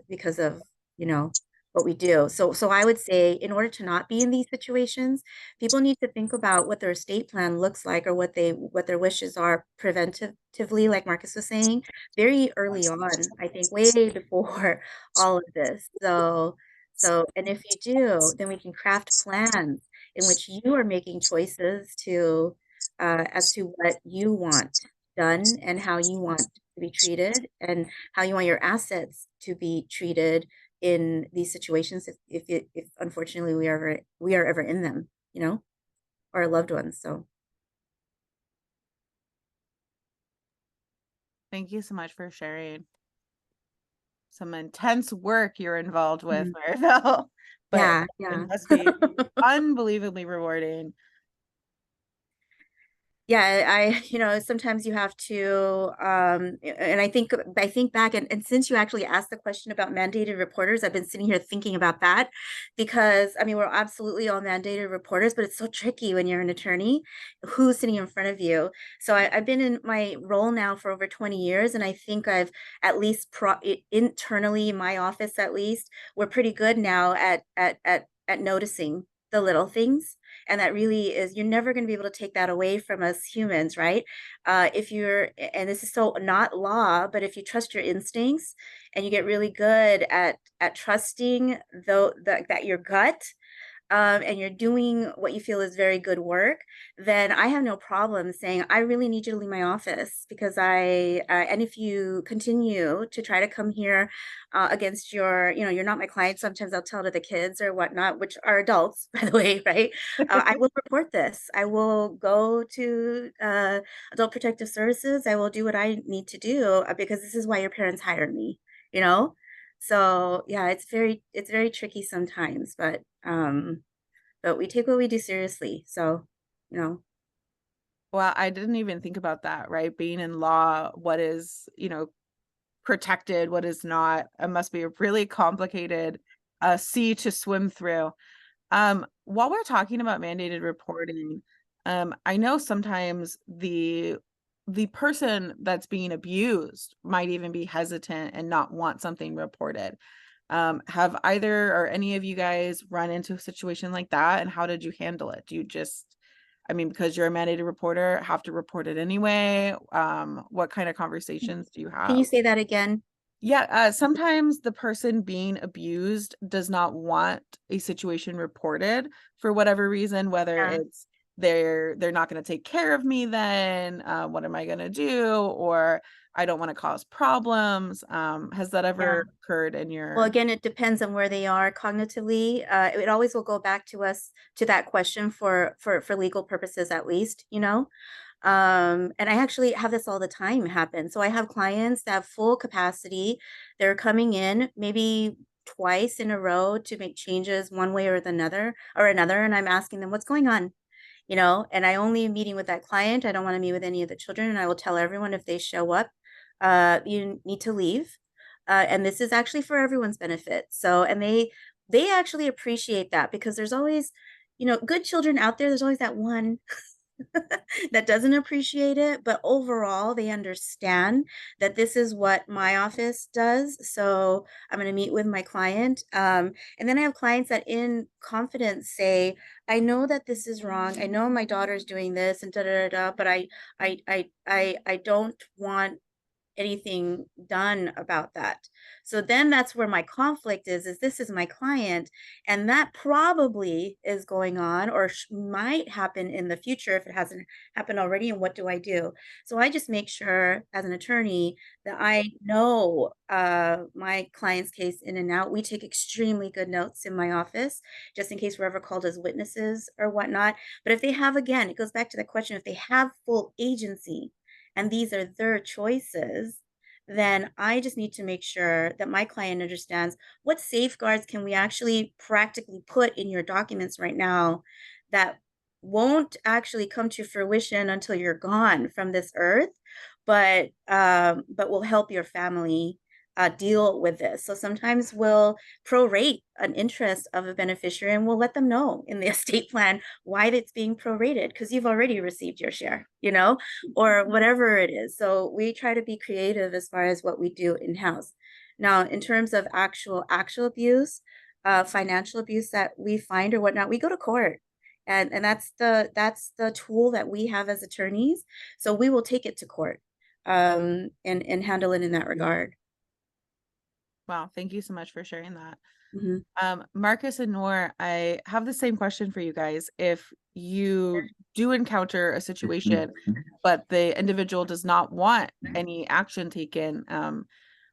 what we do. So I would say, in order to not be in these situations, people need to think about what their estate plan looks like, or what their wishes are preventatively, like Marcus was saying, very early on, I think way before all of this. And if you do, then we can craft plans in which you are making choices to as to what you want done and how you want to be treated and how you want your assets to be treated in these situations, if unfortunately we are ever in them, or our loved ones. So Thank you so much for sharing. Some intense work you're involved with, Maribel, but yeah. it must be unbelievably rewarding. Yeah, sometimes you have to, and I think back, and since you actually asked the question about mandated reporters, I've been sitting here thinking about that, because I mean, we're absolutely all mandated reporters, but it's so tricky when you're an attorney, who's sitting in front of you. So I've been in my role now for over 20 years, and I think I've at least internally, my office at least, we're pretty good now at noticing the little things. And that really is, you're never going to be able to take that away from us humans, right? If you're, and this is so not law, but if you trust your instincts and you get really good at trusting that your gut, and you're doing what you feel is very good work, then I have no problem saying, I really need you to leave my office, because and if you continue to try to come here against you're not my client. Sometimes I'll tell to the kids or whatnot, which are adults, by the way, right? I will report this. I will go to Adult Protective Services. I will do what I need to do, because this is why your parents hired me, So yeah, it's very tricky sometimes, but we take what we do seriously. So, Well, I didn't even think about that, right? Being in law, what is, protected, what is not. It must be a really complicated sea to swim through. While we're talking about mandated reporting, I know sometimes the person that's being abused might even be hesitant and not want something reported. Have either or any of you guys run into a situation like that, and how did you handle it? Do you just, because you're a mandated reporter, have to report it anyway? What kind of conversations do you have? Can you say that again? Yeah, sometimes the person being abused does not want a situation reported for whatever reason, whether it's they're not going to take care of me then, what am I going to do, or I don't want to cause problems. Has that ever occurred in your... Well, again, it depends on where they are cognitively. It always will go back to that question for legal purposes, at least, and I actually have this all the time happen. So I have clients that have full capacity. They're coming in maybe twice in a row to make changes one way or another, and I'm asking them, what's going on? And I only am meeting with that client. I don't want to meet with any of the children. And I will tell everyone, if they show up, you need to leave. And this is actually for everyone's benefit. So, and they actually appreciate that, because there's always, good children out there. There's always that one that doesn't appreciate it, but overall they understand that this is what my office does. So I'm going to meet with my client. And then I have clients that in confidence say, I know that this is wrong. I know my daughter's doing this and but I don't want anything done about that. So then that's where my conflict is this is my client, and that probably is going on or might happen in the future if it hasn't happened already. And what do I do? So I just make sure as an attorney that I know my client's case in and out. We take extremely good notes in my office, just in case we're ever called as witnesses or whatnot. But if they have, again, it goes back to the question, if they have full agency and these are their choices, then I just need to make sure that my client understands what safeguards can we actually practically put in your documents right now that won't actually come to fruition until you're gone from this earth, but will help your family deal with this. So sometimes we'll prorate an interest of a beneficiary, and we'll let them know in the estate plan why it's being prorated, because you've already received your share, or whatever it is. So we try to be creative as far as what we do in-house. Now, in terms of actual abuse, financial abuse that we find or whatnot, we go to court. And that's the tool that we have as attorneys. So we will take it to court and handle it in that regard. Wow, thank you so much for sharing that. Mm-hmm. Marcus and Noor, I have the same question for you guys. If you do encounter a situation, but the individual does not want any action taken,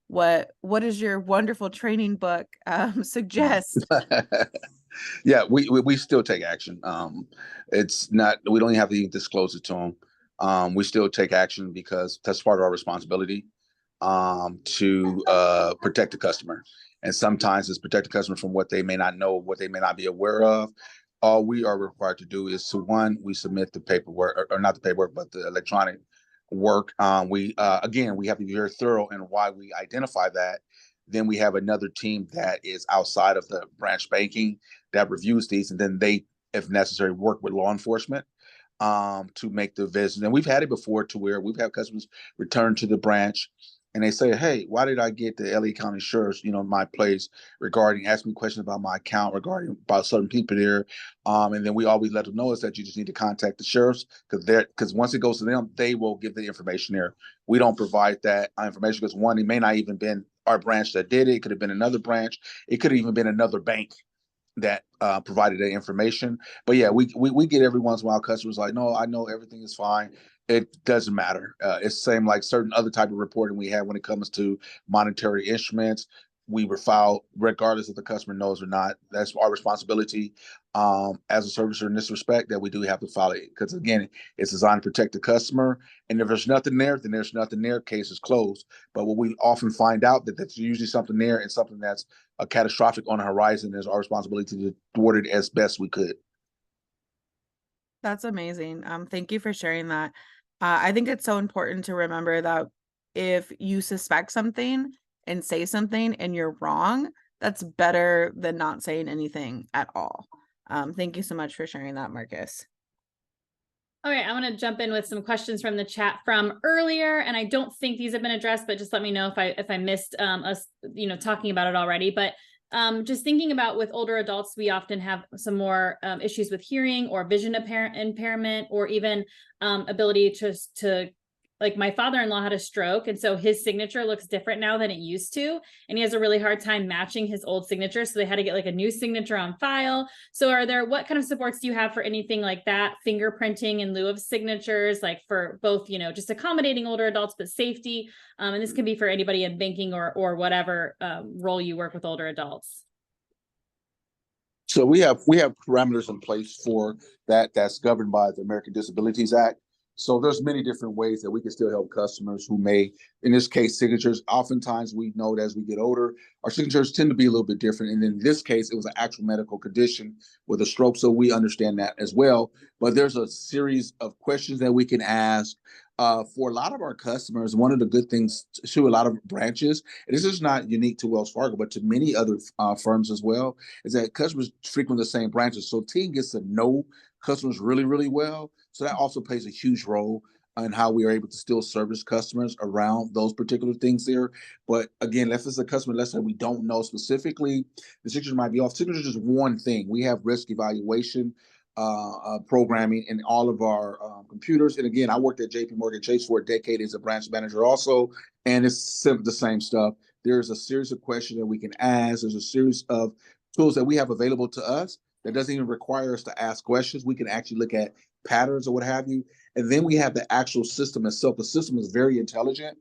what does your wonderful training book suggest? Yeah, we still take action. It's not, we don't even have to disclose it to them. We still take action because that's part of our responsibility to protect the customer. And sometimes it's protect the customer from what they may not know, what they may not be aware of. All we are required to do is to, one, we submit the paperwork, or not the paperwork, but the electronic work. We again, we have to be very thorough in why we identify that. Then we have another team that is outside of the branch banking that reviews these, and then they, if necessary, work with law enforcement to make the visit. And we've had it before to where we've had customers return to the branch and they say, hey, why did I get the LA County Sheriff's, my place regarding, ask me questions about my account regarding about certain people there. And then we always let them know is that you just need to contact the sheriffs because once it goes to them, they will give the information there. We don't provide that information because one, it may not even been our branch that did it. It could have been another branch. It could have even been another bank that provided that information. But yeah, we get every once in a while customers like, no, I know everything is fine. It doesn't matter. It's the same like certain other type of reporting we have when it comes to monetary instruments. We were filed regardless if the customer knows or not. That's our responsibility as a servicer in this respect, that we do have to file it. Because again, it's designed to protect the customer. And if there's nothing there, then there's nothing there. Case is closed. But what we often find out that there's usually something there and something that's a catastrophic on the horizon, is our responsibility to thwart it as best we could. That's amazing. Thank you for sharing that. I think it's so important to remember that if you suspect something and say something and you're wrong, that's better than not saying anything at all. Thank you so much for sharing that, Marcus. All right, I'm going to jump in with some questions from the chat from earlier, and I don't think these have been addressed, but just let me know if I missed us, talking about it already. But just thinking about with older adults, we often have some more issues with hearing or vision impairment, or even ability to like my father-in-law had a stroke, and so his signature looks different now than it used to, and he has a really hard time matching his old signature, so they had to get like a new signature on file. So what kind of supports do you have for anything like that, fingerprinting in lieu of signatures, like for both, just accommodating older adults but safety, and this can be for anybody in banking or whatever role you work with older adults? So we have parameters in place for that. That's governed by the American Disabilities Act. So there's many different ways that we can still help customers who may, in this case, signatures. Oftentimes we know that as we get older, our signatures tend to be a little bit different. And in this case, it was an actual medical condition with a stroke. So we understand that as well. But there's a series of questions that we can ask. For a lot of our customers, one of the good things to a lot of branches, and this is not unique to Wells Fargo, but to many other firms as well, is that customers frequent the same branches. So team gets to know customers really, really well. So that also plays a huge role in how we are able to still service customers around those particular things there. But again, if it's a customer, let's say we don't know specifically, the signature might be off. Signature is just one thing. We have risk evaluation programming in all of our computers. And again, I worked at JP Morgan Chase for a decade as a branch manager also, and it's the same stuff. There's a series of questions that we can ask. There's a series of tools that we have available to us that doesn't even require us to ask questions. We can actually look at patterns or what have you. And then we have the actual system itself. The system is very intelligent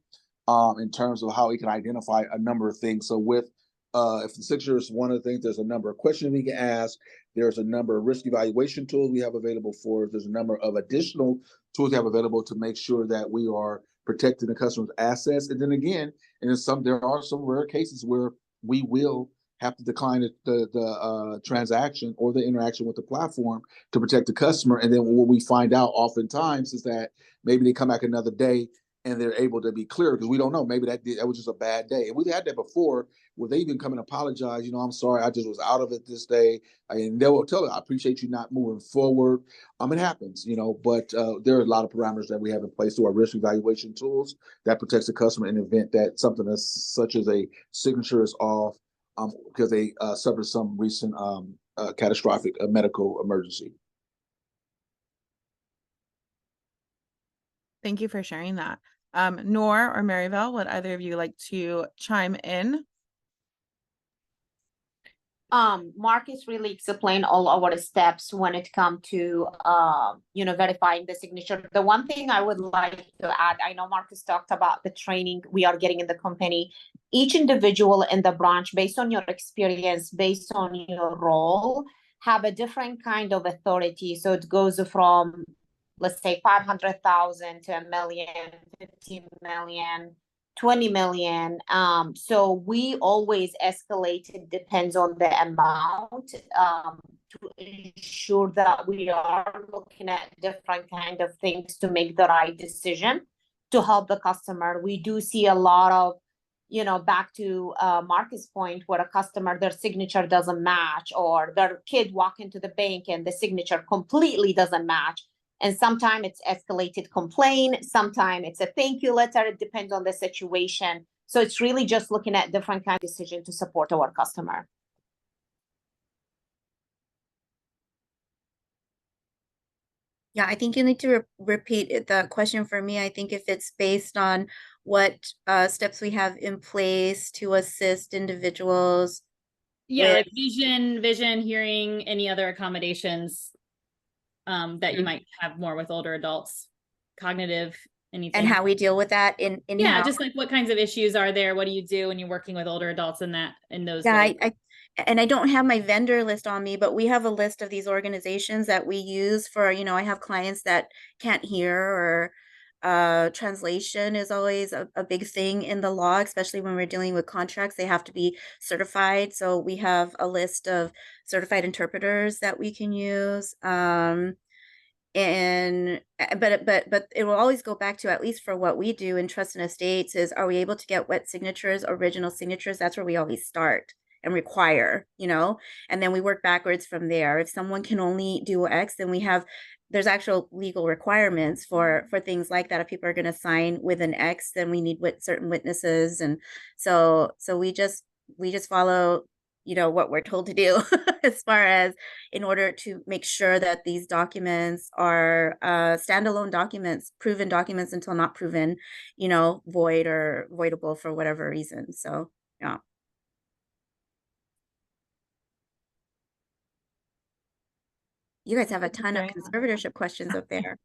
in terms of how it can identify a number of things. So with if the signature is one of the things, there's a number of questions we can ask. There's a number of risk evaluation tools we have available for us. There's a number of additional tools we have available to make sure that we are protecting the customer's assets. And then again, there are some rare cases where we will have to decline the transaction or the interaction with the platform to protect the customer. And then what we find out oftentimes is that maybe they come back another day and they're able to be clear, because we don't know. Maybe that was just a bad day. And we've had that before where they even come and apologize. I'm sorry, I just was out of it this day. And they will tell her, I appreciate you not moving forward. It happens, but there are a lot of parameters that we have in place through our risk evaluation tools that protects the customer in the event that something such as a signature is off because they suffered some recent catastrophic medical emergency. Thank you for sharing that. Nor or Maryville, would either of you like to chime in? Marcus really explained all our steps when it comes to verifying the signature. The one thing I would like to add, I know Marcus talked about the training we are getting in the company. Each individual in the branch, based on your experience, based on your role, have a different kind of authority. So it goes from, let's say, 500,000 to 1 million, 15 million, 20 million. So we always escalate. It depends on the amount to ensure that we are looking at different kind of things to make the right decision to help the customer. We do see a lot of, back to Marcus' point, where a customer, their signature doesn't match, or their kid walk into the bank and the signature completely doesn't match. And sometimes it's escalated complaint, sometimes it's a thank you letter. It depends on the situation. So it's really just looking at different kind of decision to support our customer. Yeah, I think you need to repeat the question for me. I think if it's based on what steps we have in place to assist individuals. Yeah, like vision, hearing, any other accommodations that you might have more with older adults, cognitive, anything. And how we deal with that yeah, just like what kinds of issues are there? What do you do when you're working with older adults in those ways? And I don't have my vendor list on me, but we have a list of these organizations that we use for, I have clients that can't hear, or translation is always a big thing in the law, especially when we're dealing with contracts. They have to be certified. So we have a list of certified interpreters that we can use. But it will always go back to, at least for what we do in trust and estates, is, are we able to get wet signatures, original signatures? That's where we always start and require, and then we work backwards from there. If someone can only do X, then there's actual legal requirements for things like that. If people are going to sign with an X, then we need certain witnesses. And so we just follow, what we're told to do as far as, in order to make sure that these documents are standalone documents, proven documents until not proven, void or voidable for whatever reason. So, yeah. You guys have a ton of conservatorship questions up there.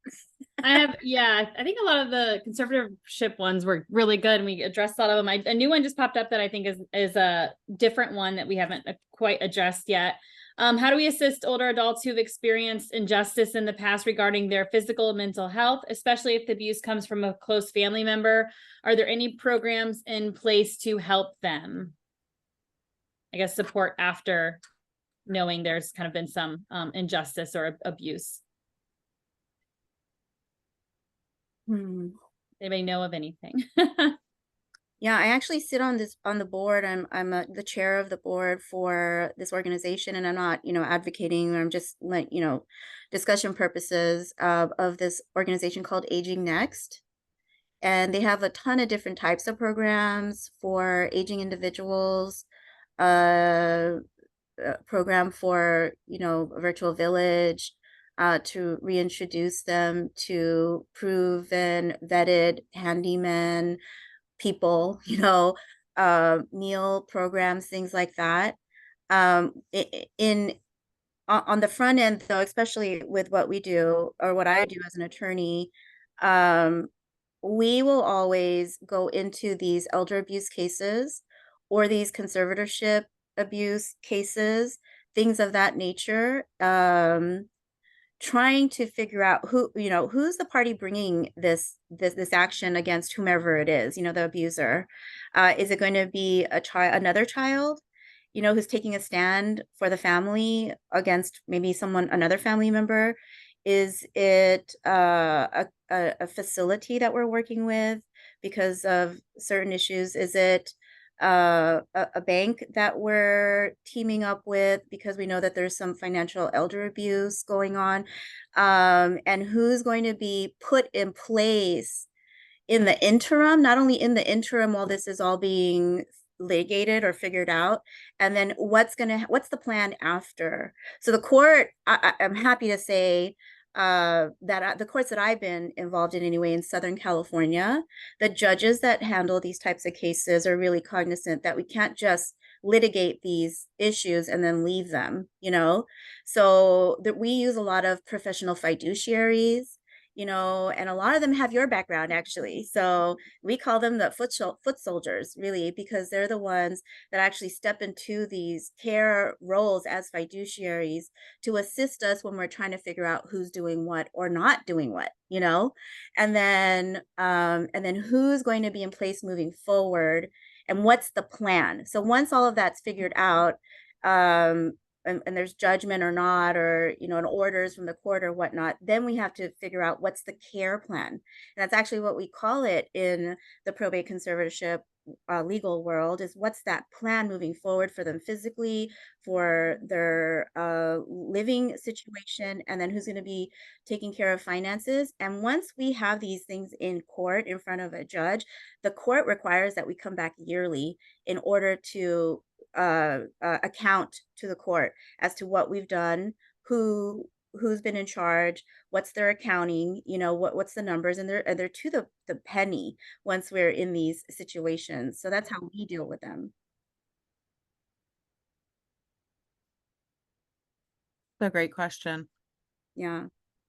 I think a lot of the conservatorship ones were really good, and we addressed a lot of them. A new one just popped up that I think is a different one that we haven't quite addressed yet. How do we assist older adults who've experienced injustice in the past regarding their physical and mental health, especially if the abuse comes from a close family member? Are there any programs in place to help them? I guess support after knowing there's kind of been some injustice or abuse. Anybody know of anything? Yeah, I actually sit on the board. I'm the chair of the board for this organization, and I'm not, advocating, or I'm just like, discussion purposes of this organization called Aging Next. And they have a ton of different types of programs for aging individuals, program for, a virtual village, to reintroduce them to proven, vetted handyman people, meal programs, things like that. In on the front end, though, especially with what we do or what I do as an attorney, we will always go into these elder abuse cases or these conservatorship abuse cases, things of that nature, trying to figure out who's the party bringing this action against whomever it is, the abuser. Is it going to be another child, who's taking a stand for the family against maybe another family member? Is it a facility that we're working with because of certain issues? Is it a bank that we're teaming up with because we know that there's some financial elder abuse going on? And who's going to be put in place in the interim, not only in the interim while this is all being litigated or figured out, and then what's the plan after? So the court, I'm happy to say that the courts that I've been involved in anyway in Southern California, the judges that handle these types of cases are really cognizant that we can't just litigate these issues and then leave them, so that we use a lot of professional fiduciaries, and a lot of them have your background actually. So we call them the foot soldiers, really, because they're the ones that actually step into these care roles as fiduciaries to assist us when we're trying to figure out who's doing what or not doing what, and then who's going to be in place moving forward and what's the plan. So once all of that's figured out, and there's judgment or not, or an orders from the court or whatnot, then we have to figure out what's the care plan. And that's actually what we call it in the probate conservatorship legal world, is what's that plan moving forward for them physically, for their living situation, and then who's going to be taking care of finances. And once we have these things in court in front of a judge, the court requires that we come back yearly in order to account to the court as to what we've done, who's been in charge, what's their accounting, what's the numbers, and they're to the penny once we're in these situations. So that's how we deal with them. That's a great question. Yeah.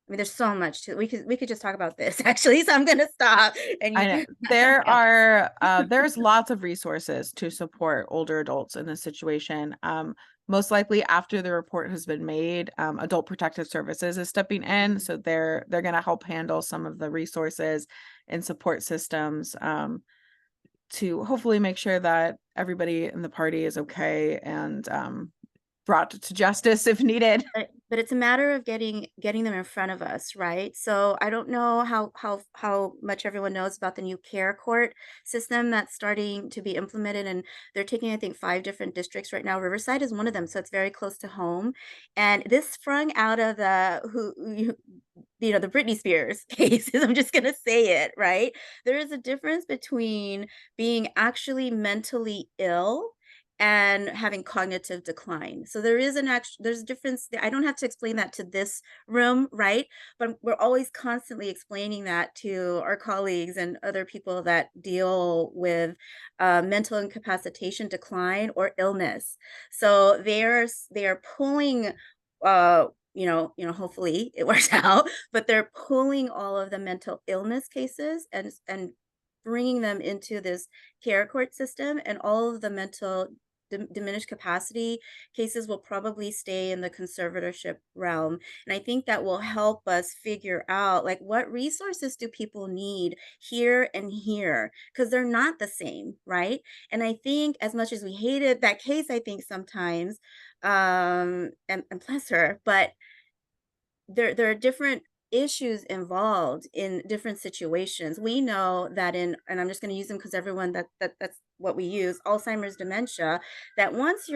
I mean, there's so much we could just talk about this actually. So I'm going to stop. And I know there's lots of resources to support older adults in this situation. Most likely after the report has been made, Adult Protective Services is stepping in. So they're going to help handle some of the resources and support systems to hopefully make sure that everybody in the party is okay and brought to justice if needed. But it's a matter of getting them in front of us, right? So I don't know how much everyone knows about the new care court system that's starting to be implemented, and they're taking, I think, 5 different districts right now. Riverside is one of them, so it's very close to home. And this sprung out of the Britney Spears cases. I'm just gonna say it, right? There is a difference between being actually mentally ill and having cognitive decline. So there's a difference. I don't have to explain that to this room, right? But we're always constantly explaining that to our colleagues and other people that deal with mental incapacitation, decline, or illness. So they are pulling, hopefully it works out, but they're pulling all of the mental illness cases and bringing them into this care court system, and all of the mental diminished capacity cases will probably stay in the conservatorship realm. And I think that will help us figure out, like, what resources do people need here and here, because they're not the same, right? And I think as much as we hated that case, I think sometimes, and bless her, but there are different issues involved in different situations. We know that and I'm just going to use them because everyone that's what we use, Alzheimer's dementia, that once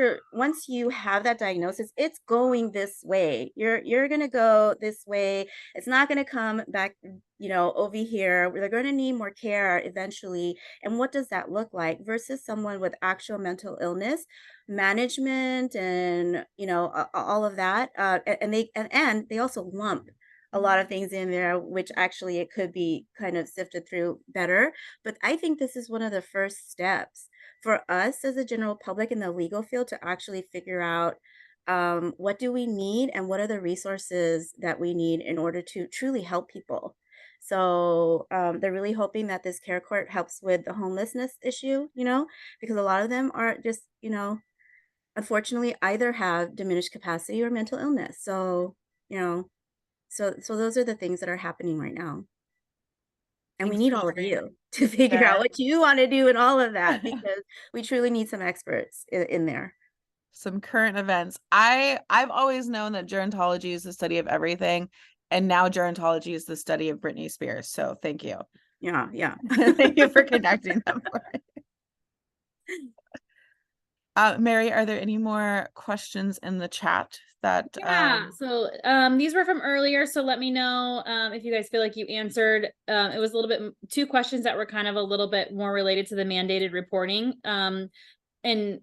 you have that diagnosis, it's going this way. You're going to go this way. It's not going to come back over here, they're going to need more care eventually. And what does that look like versus someone with actual mental illness, management, and, all of that. And they also lump a lot of things in there, which actually it could be kind of sifted through better. But I think this is one of the first steps for us as a general public in the legal field to actually figure out what do we need and what are the resources that we need in order to truly help people. So they're really hoping that this care court helps with the homelessness issue, because a lot of them are just, unfortunately either have diminished capacity or mental illness. So, so those are the things that are happening right now. And we Thanks need for all of sharing. you to figure Yeah. out what you want to do and all of that, because we truly need some experts in there. Some current events. I've always known that gerontology is the study of everything, and now gerontology is the study of Britney Spears. So thank you. Yeah. Thank you for connecting them for me. Mary, are there any more questions in the chat that Yeah, so these were from earlier, so let me know if you guys feel like you answered. It was a little bit, two questions that were kind of a little bit more related to the mandated reporting. And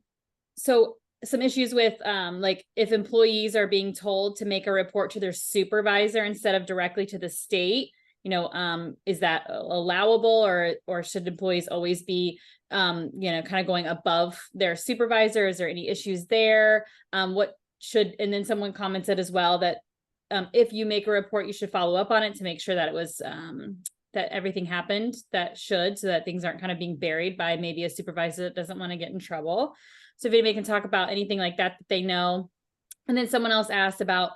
so some issues with like if employees are being told to make a report to their supervisor instead of directly to the state, is that allowable, or should employees always be kind of going above their supervisor? Is there any issues there? And then someone commented as well that if you make a report, you should follow up on it to make sure that it was that everything happened so that things aren't kind of being buried by maybe a supervisor that doesn't want to get in trouble. So if anybody can talk about anything like that they know. And then someone else asked about,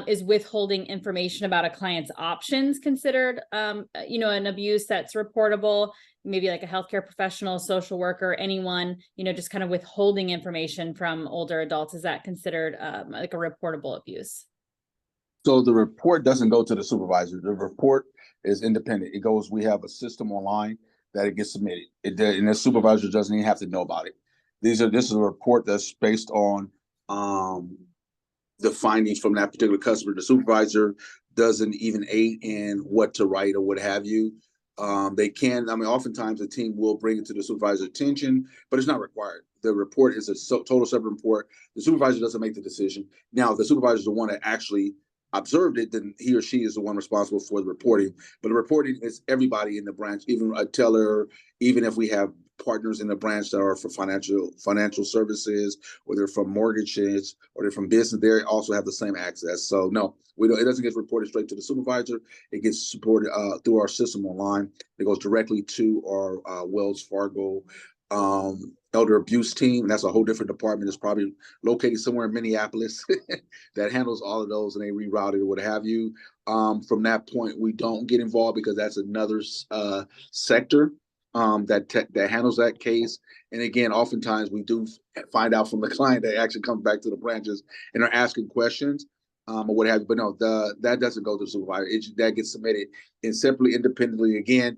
is withholding information about a client's options considered, an abuse that's reportable? Maybe like a healthcare professional, social worker, anyone, just kind of withholding information from older adults. Is that considered like a reportable abuse? So the report doesn't go to the supervisor. The report is independent. It goes, we have a system online that it gets submitted. And the supervisor doesn't even have to know about it. This is a report that's based on the findings from that particular customer. The supervisor doesn't even aid in what to write or what have you. They can, oftentimes the team will bring it to the supervisor's attention, but it's not required. The report is a total separate report. The supervisor doesn't make the decision. Now, if the supervisor is the one that actually observed it, then he or she is the one responsible for the reporting. But the reporting is everybody in the branch, even a teller, even if we have partners in the branch that are for financial services, or they're from mortgages, or they're from business, they also have the same access. So no, we don't. It doesn't get reported straight to the supervisor. It gets supported through our system online. It goes directly to our Wells Fargo elder abuse team. And that's a whole different department. It's probably located somewhere in Minneapolis that handles all of those, and they reroute it or what have you. From that point, we don't get involved because that's another sector that handles that case. And again, oftentimes we do find out from the client that actually comes back to the branches and are asking questions or what have you. But no, that doesn't go to the supervisor. That gets submitted and separately, independently. Again,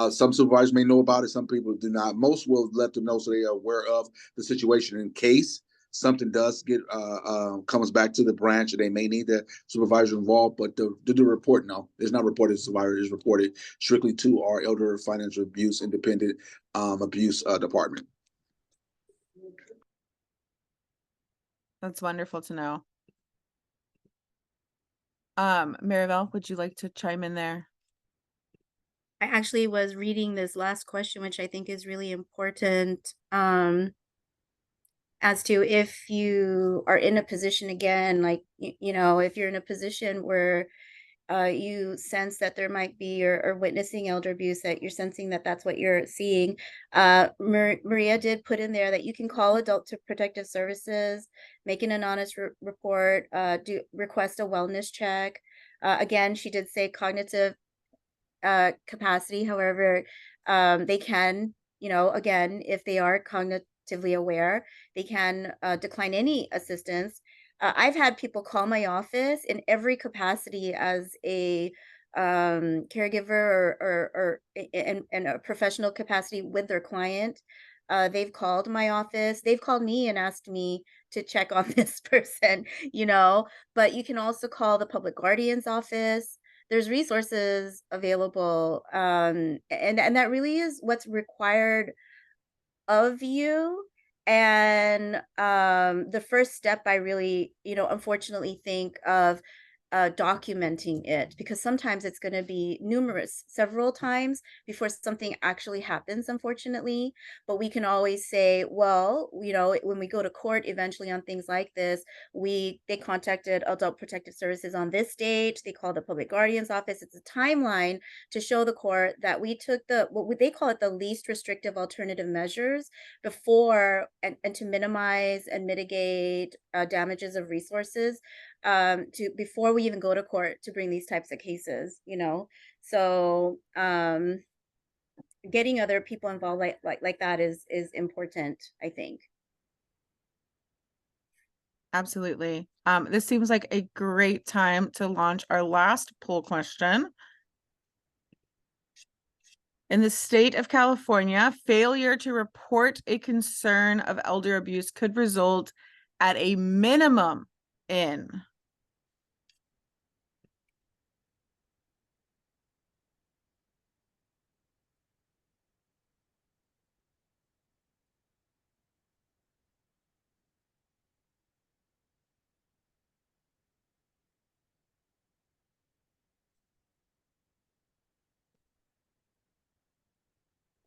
some supervisors may know about it. Some people do not. Most will let them know so they are aware of the situation in case something does get comes back to the branch, and they may need the supervisor involved. But to do the report, no, it's not reported to the supervisor. It's reported strictly to our elder financial abuse independent abuse department. That's wonderful to know. Maribel, would you like to chime in there? I actually was reading this last question, which I think is really important, as to if you are in a position again, like, if you're in a position where you sense that there might be or witnessing elder abuse, that you're sensing that that's what you're seeing. Maria did put in there that you can call Adult Protective Services, make an anonymous report, request a wellness check. Again, she did say cognitive capacity. However, they can, again, if they are cognitively aware, they can decline any assistance. I've had people call my office in every capacity as a caregiver or in a professional capacity with their client. They've called my office. They've called me and asked me to check on this person, but you can also call the public guardian's office. there's resources available, and that really is what's required of you. And the first step, I really, unfortunately think of documenting it, because sometimes it's going to be several times before something actually happens, unfortunately. But we can always say, well, when we go to court eventually on things like this, they contacted Adult Protective Services on this date, they called the Public Guardian's Office. It's a timeline to show the court that we took what they call it, the least restrictive alternative measures before, and to minimize and mitigate damages of resources, to before we even go to court to bring these types of cases. So getting other people involved like that is important, I think. Absolutely. This seems like a great time to launch our last poll question. In the state of California, failure to report a concern of elder abuse could result at a minimum in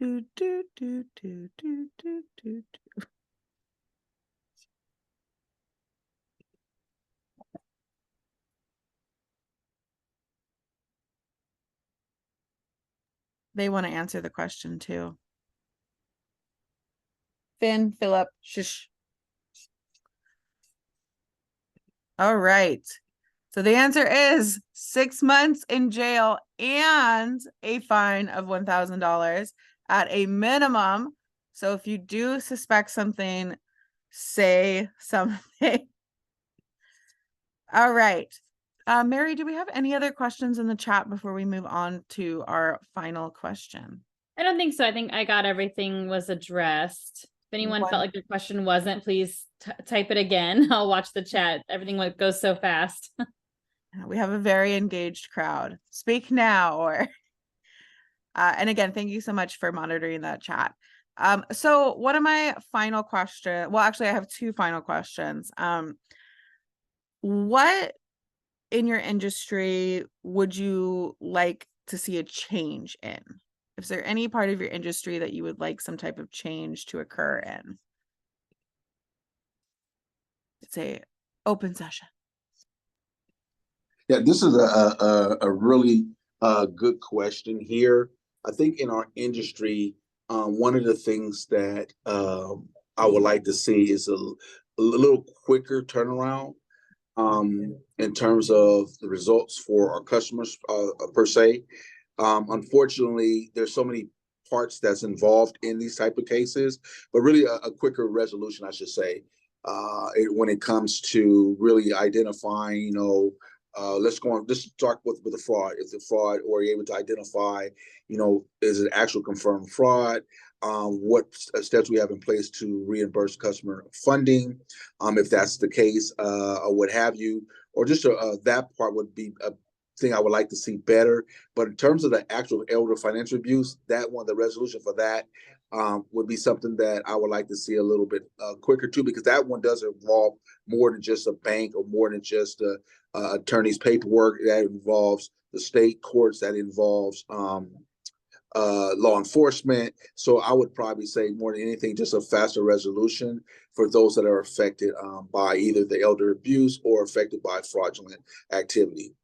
do, do, do, do, do, do, do, do. They want to answer the question too. Finn, Philip, shush. All right. So the answer is 6 months in jail and a fine of $1,000 at a minimum. So if you do suspect something, say something. All right. Mary, do we have any other questions in the chat before we move on to our final question? I don't think so. I think I got everything was addressed. If anyone felt like their question wasn't, please type it again. I'll watch the chat. Everything goes so fast. We have a very engaged crowd. Speak now, or and again, thank you so much for monitoring that chat. So one of my final question, well, actually I have two final questions. What in your industry would you like to see a change in? Is there any part of your industry that you would like some type of change to occur in? It's a open session. Yeah, this is a really good question here. I think in our industry, one of the things that I would like to see is a little quicker turnaround in terms of the results for our customers per se. Unfortunately, there's so many parts that's involved in these type of cases, but really a quicker resolution, I should say, when it comes to really identifying, let's start with the fraud. Is the fraud, or are you able to identify, is it actual confirmed fraud? What steps we have in place to reimburse customer funding, if that's the case, or what have you, or just that part would be a thing I would like to see better. But in terms of the actual elder financial abuse, that one, the resolution for that would be something that I would like to see a little bit quicker too, because that one does involve more than just a bank or more than just attorney's paperwork. That involves the state courts, that involves law enforcement. So I would probably say more than anything, just a faster resolution for those that are affected by either the elder abuse or affected by fraudulent activity.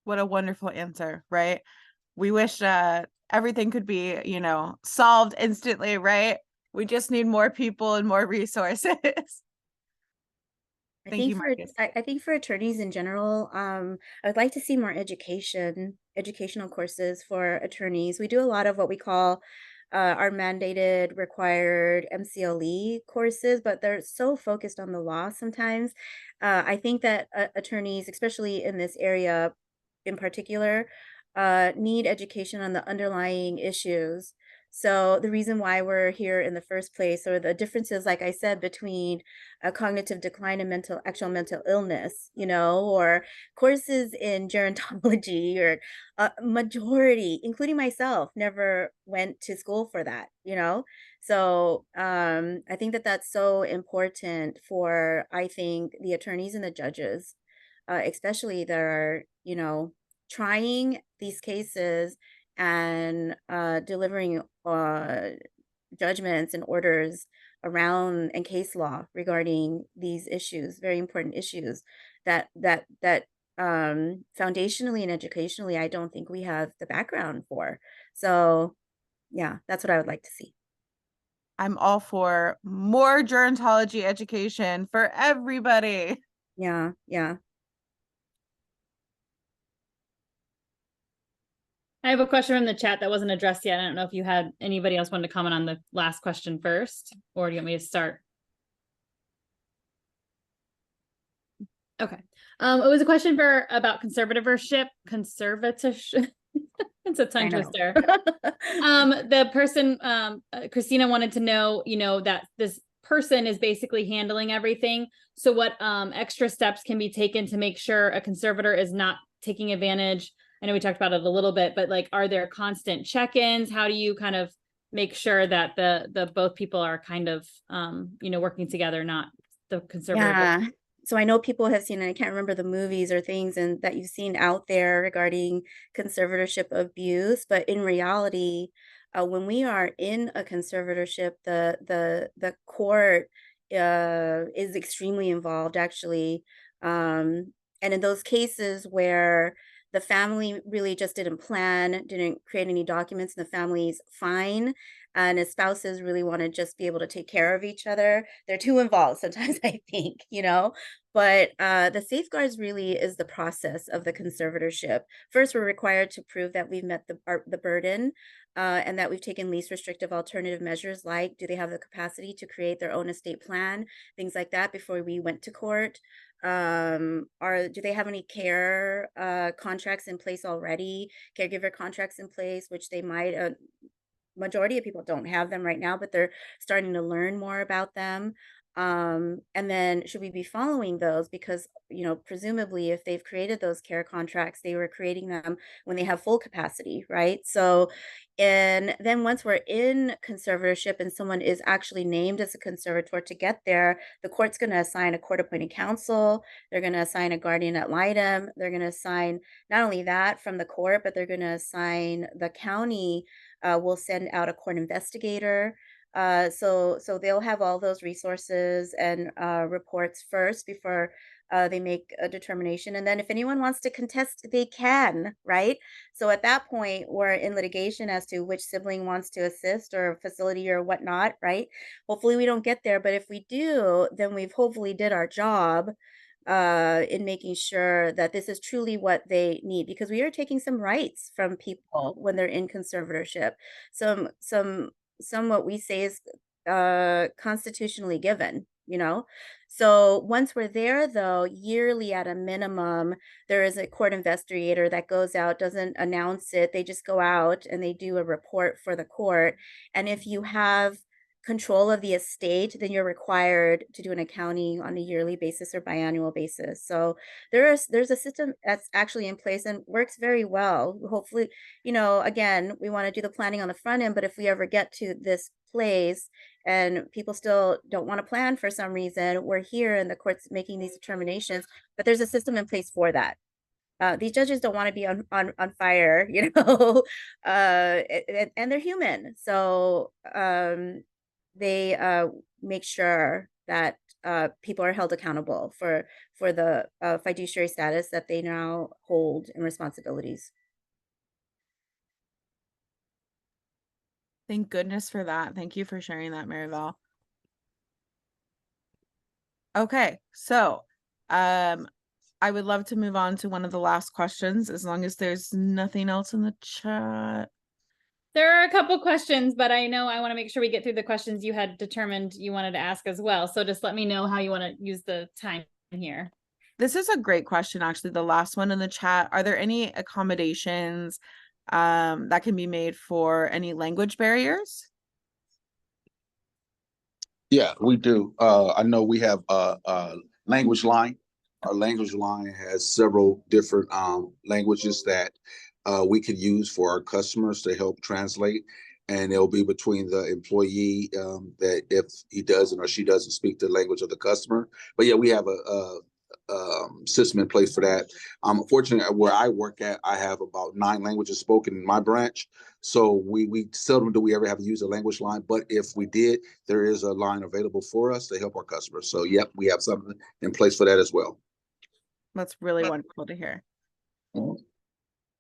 What a wonderful answer, right? We wish everything could be, solved instantly, right? We just need more people and more resources. I think for attorneys in general, I would like to see more educational courses for attorneys. We do a lot of what we call our mandated required MCLE courses, but they're so focused on the law sometimes. I think that attorneys, especially in this area in particular, need education on the underlying issues. So the reason why we're here in the first place, or the differences, like I said, between a cognitive decline and actual mental illness, or courses in gerontology, or a majority, including myself, never went to school for that, So I think that that's so important for, I think, the attorneys and the judges, especially that are, trying these cases and delivering judgments and orders around and case law regarding these issues, very important issues that foundationally and educationally, I don't think we have the background for. So yeah, that's what I would like to see. I'm all for more gerontology education for everybody. Yeah, yeah. I have a question from the chat that wasn't addressed yet. I don't know if you had anybody else wanted to comment on the last question first, or do you want me to start? Okay. It was a question about conservatorship. It's a tongue twister. The person, Christina, wanted to know, that this person is basically handling everything. So what extra steps can be taken to make sure a conservator is not taking advantage? I know we talked about it a little bit, but like, are there constant check-ins? How do you kind of make sure that the both people are kind of, working together, not the conservator? Yeah. So I know people have seen, and I can't remember the movies or things and that you've seen out there regarding conservatorship abuse, but in reality, when we are in a conservatorship, the court is extremely involved, actually. And in those cases where the family really just didn't plan, didn't create any documents, and the family's fine, and his spouses really want to just be able to take care of each other, they're too involved sometimes, I think, but the safeguards really is the process of the conservatorship. First, we're required to prove that we've met the burden, and that we've taken least restrictive alternative measures, like do they have the capacity to create their own estate plan, things like that, before we went to court. Or do they have any care contracts in place already, caregiver contracts in place, which they might, majority of people don't have them right now, but they're starting to learn more about them. And then should we be following those? Because, presumably if they've created those care contracts, they were creating them when they have full capacity, right? So, and then once we're in conservatorship and someone is actually named as a conservator, to get there, the court's going to assign a court appointed counsel. They're going to assign a guardian ad litem. They're going to assign not only that from the court, but they're going to assign the county will send out a court investigator. So they'll have all those resources and reports first before they make a determination. And then if anyone wants to contest, they can, right? So at that point, we're in litigation as to which sibling wants to assist or facility or whatnot, right? Hopefully we don't get there, but if we do, then we've hopefully did our job in making sure that this is truly what they need, because we are taking some rights from people when they're in conservatorship. Some what we say is constitutionally given, So once we're there, though, yearly at a minimum, there is a court investigator that goes out, doesn't announce it. They just go out and they do a report for the court. And if you have control of the estate, then you're required to do an accounting on a yearly basis or biannual basis. So there's a system that's actually in place and works very well. Hopefully, again, we want to do the planning on the front end, but if we ever get to this place and people still don't want to plan for some reason, we're here and the court's making these determinations, but there's a system in place for that. These judges don't want to be on fire, and they're human. So they make sure that people are held accountable for the fiduciary status that they now hold and responsibilities. Thank goodness for that. Thank you for sharing that, Maribel. Okay, so I would love to move on to one of the last questions, as long as there's nothing else in the chat. There are a couple questions, but I know I want to make sure we get through the questions you had determined you wanted to ask as well. So just let me know how you want to use the time here. This is a great question, actually, the last one in the chat. Are there any accommodations that can be made for any language barriers? Yeah, we do. I know we have a language line. Our language line has several different languages that we could use for our customers to help translate. And it'll be between the employee that if he doesn't or she doesn't speak the language of the customer. But yeah, we have a system in place for that. Unfortunately, where I work at, I have about 9 languages spoken in my branch. So we seldom do we ever have to use a language line. But if we did, there is a line available for us to help our customers. So yep, we have something in place for that as well. That's really wonderful to hear. Mhm.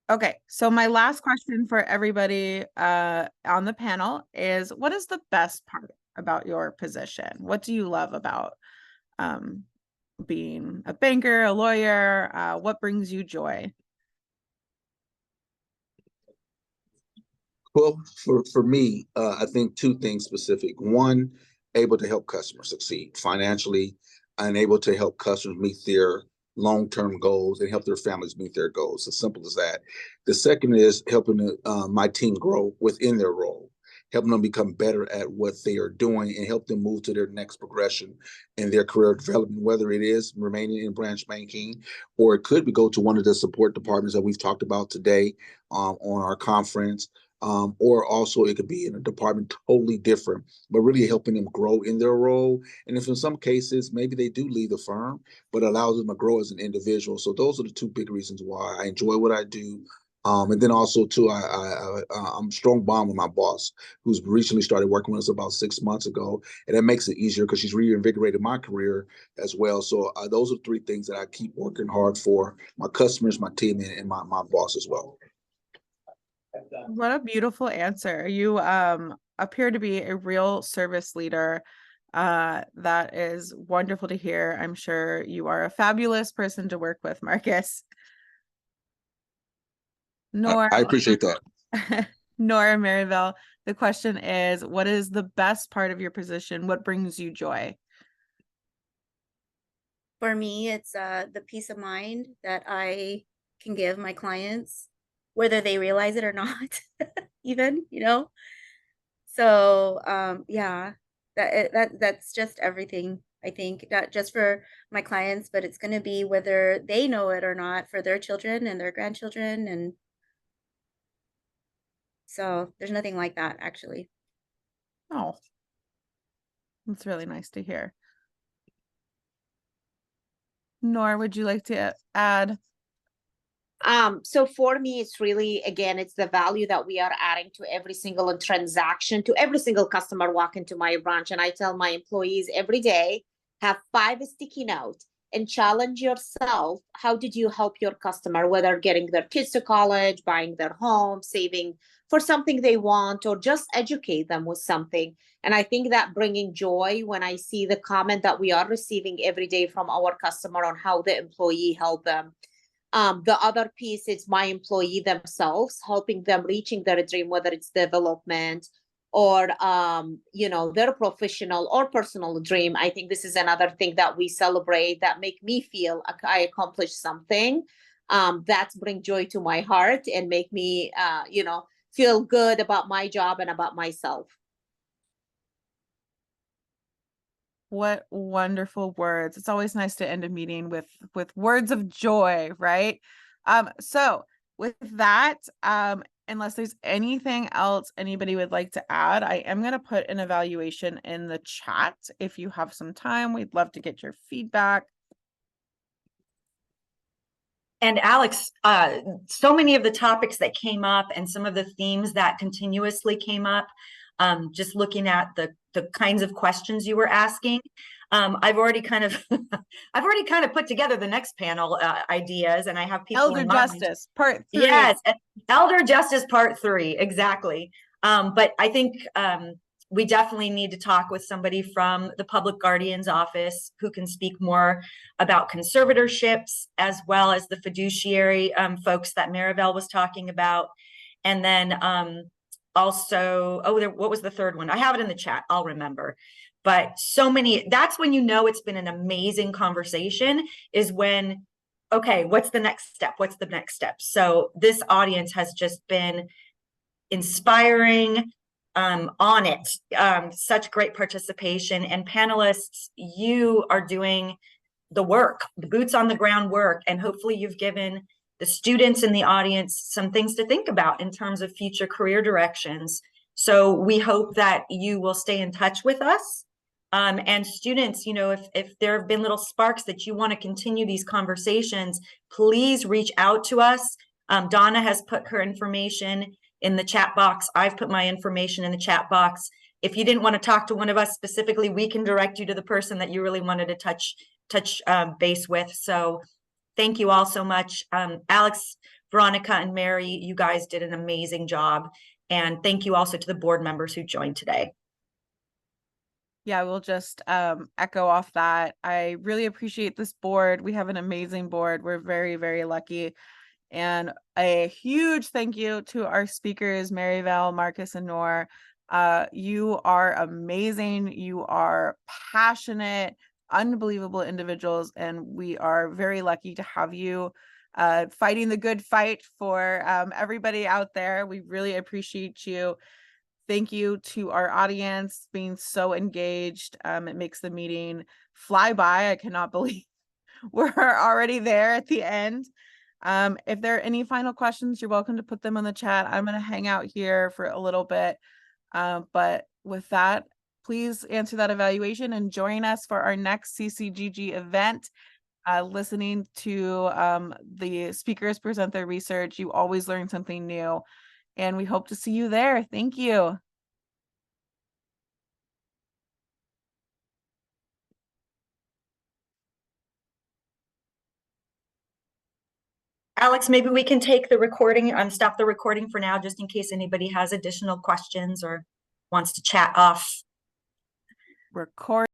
Okay, so my last question for everybody on the panel is, what is the best part about your position? What do you love about being a banker, a lawyer? What brings you joy? Well, for me, I think 2 things specific. One, able to help customers succeed financially and able to help customers meet their long-term goals and help their families meet their goals. As simple as that. The second is helping my team grow within their role, helping them become better at what they are doing and help them move to their next progression in their career development, whether it is remaining in branch banking or it could be go to one of the support departments that we've talked about today on our conference. Or also it could be in a department totally different, but really helping them grow in their role. And if in some cases, maybe they do leave the firm, but allows them to grow as an individual. So those are the 2 big reasons why I enjoy what I do. And then also too, I'm a strong bond with my boss, who's recently started working with us about 6 months ago, and that makes it easier because she's reinvigorated my career as well. So those are 3 things that I keep working hard for: my customers, my team, and my boss as well. What a beautiful answer. You appear to be a real service leader. That is wonderful to hear. I'm sure you are a fabulous person to work with, Marcus. Nora, I appreciate that. Nora Maryville, the question is, what is the best part of your position? What brings you joy? For me, it's the peace of mind that I can give my clients, whether they realize it or not, even, you know. So yeah, that's just everything. I think not just for my clients, but it's going to be whether they know it or not for their children and their grandchildren, and so there's nothing like that actually. Oh, that's really nice to hear. Nora, would you like to add? So for me, it's really, again, it's the value that we are adding to every single transaction, to every single customer walk into my branch. And I tell my employees every day, have 5 sticky notes and challenge yourself. How did you help your customer, whether getting their kids to college, buying their home, saving for something they want, or just educate them with something? And I think that bringing joy when I see the comment that we are receiving every day from our customer on how the employee helped them. The other piece is my employee themselves, helping them reaching their dream, whether it's development or their professional or personal dream. I think this is another thing that we celebrate that make me feel like I accomplished something. That's bring joy to my heart and make me feel good about my job and about myself. What wonderful words. It's always nice to end a meeting with words of joy, right? So with that, unless there's anything else anybody would like to add, I am going to put an evaluation in the chat. If you have some time, we'd love to get your feedback. And Alex, so many of the topics that came up and some of the themes that continuously came up, just looking at the kinds of questions you were asking, I've already kind of put together the next panel ideas, and I have people Elder in mind. Justice Part 3. Yes, Elder Justice Part 3, exactly. But I think we definitely need to talk with somebody from the Public Guardian's office who can speak more about conservatorships, as well as the fiduciary folks that Maribel was talking about. And then also, what was the third one? I have it in the chat, I'll remember. But so many, that's when you know it's been an amazing conversation, is when okay, what's the next step? What's the next step? So this audience has just been inspiring, on it. Such great participation. And panelists, you are doing the work, the boots on the ground work. And hopefully you've given the students in the audience some things to think about in terms of future career directions. So we hope that you will stay in touch with us. And students, you know, if there have been little sparks that you want to continue these conversations, please reach out to us. Donna has put her information in the chat box. I've put my information in the chat box. If you didn't want to talk to one of us specifically, we can direct you to the person that you really wanted to touch base with. So thank you all so much. Alex, Veronica, and Mary, you guys did an amazing job. And thank you also to the board members who joined today. Yeah, we'll just echo off that. I really appreciate this board. We have an amazing board. We're very, very lucky. And a huge thank you to our speakers, Maryvale, Marcus, and Noor. You are amazing. You are passionate, unbelievable individuals, and we are very lucky to have you fighting the good fight for everybody out there. We really appreciate you. Thank you to our audience being so engaged. It makes the meeting fly by. I cannot believe we're already there at the end. If there are any final questions, you're welcome to put them in the chat. I'm going to hang out here for a little bit. But with that, please answer that evaluation and join us for our next CCGG event. Listening to the speakers present their research, you always learn something new. And we hope to see you there. Thank you. Alex, maybe we can take the recording, stop the recording for now, just in case anybody has additional questions or wants to chat off. Record.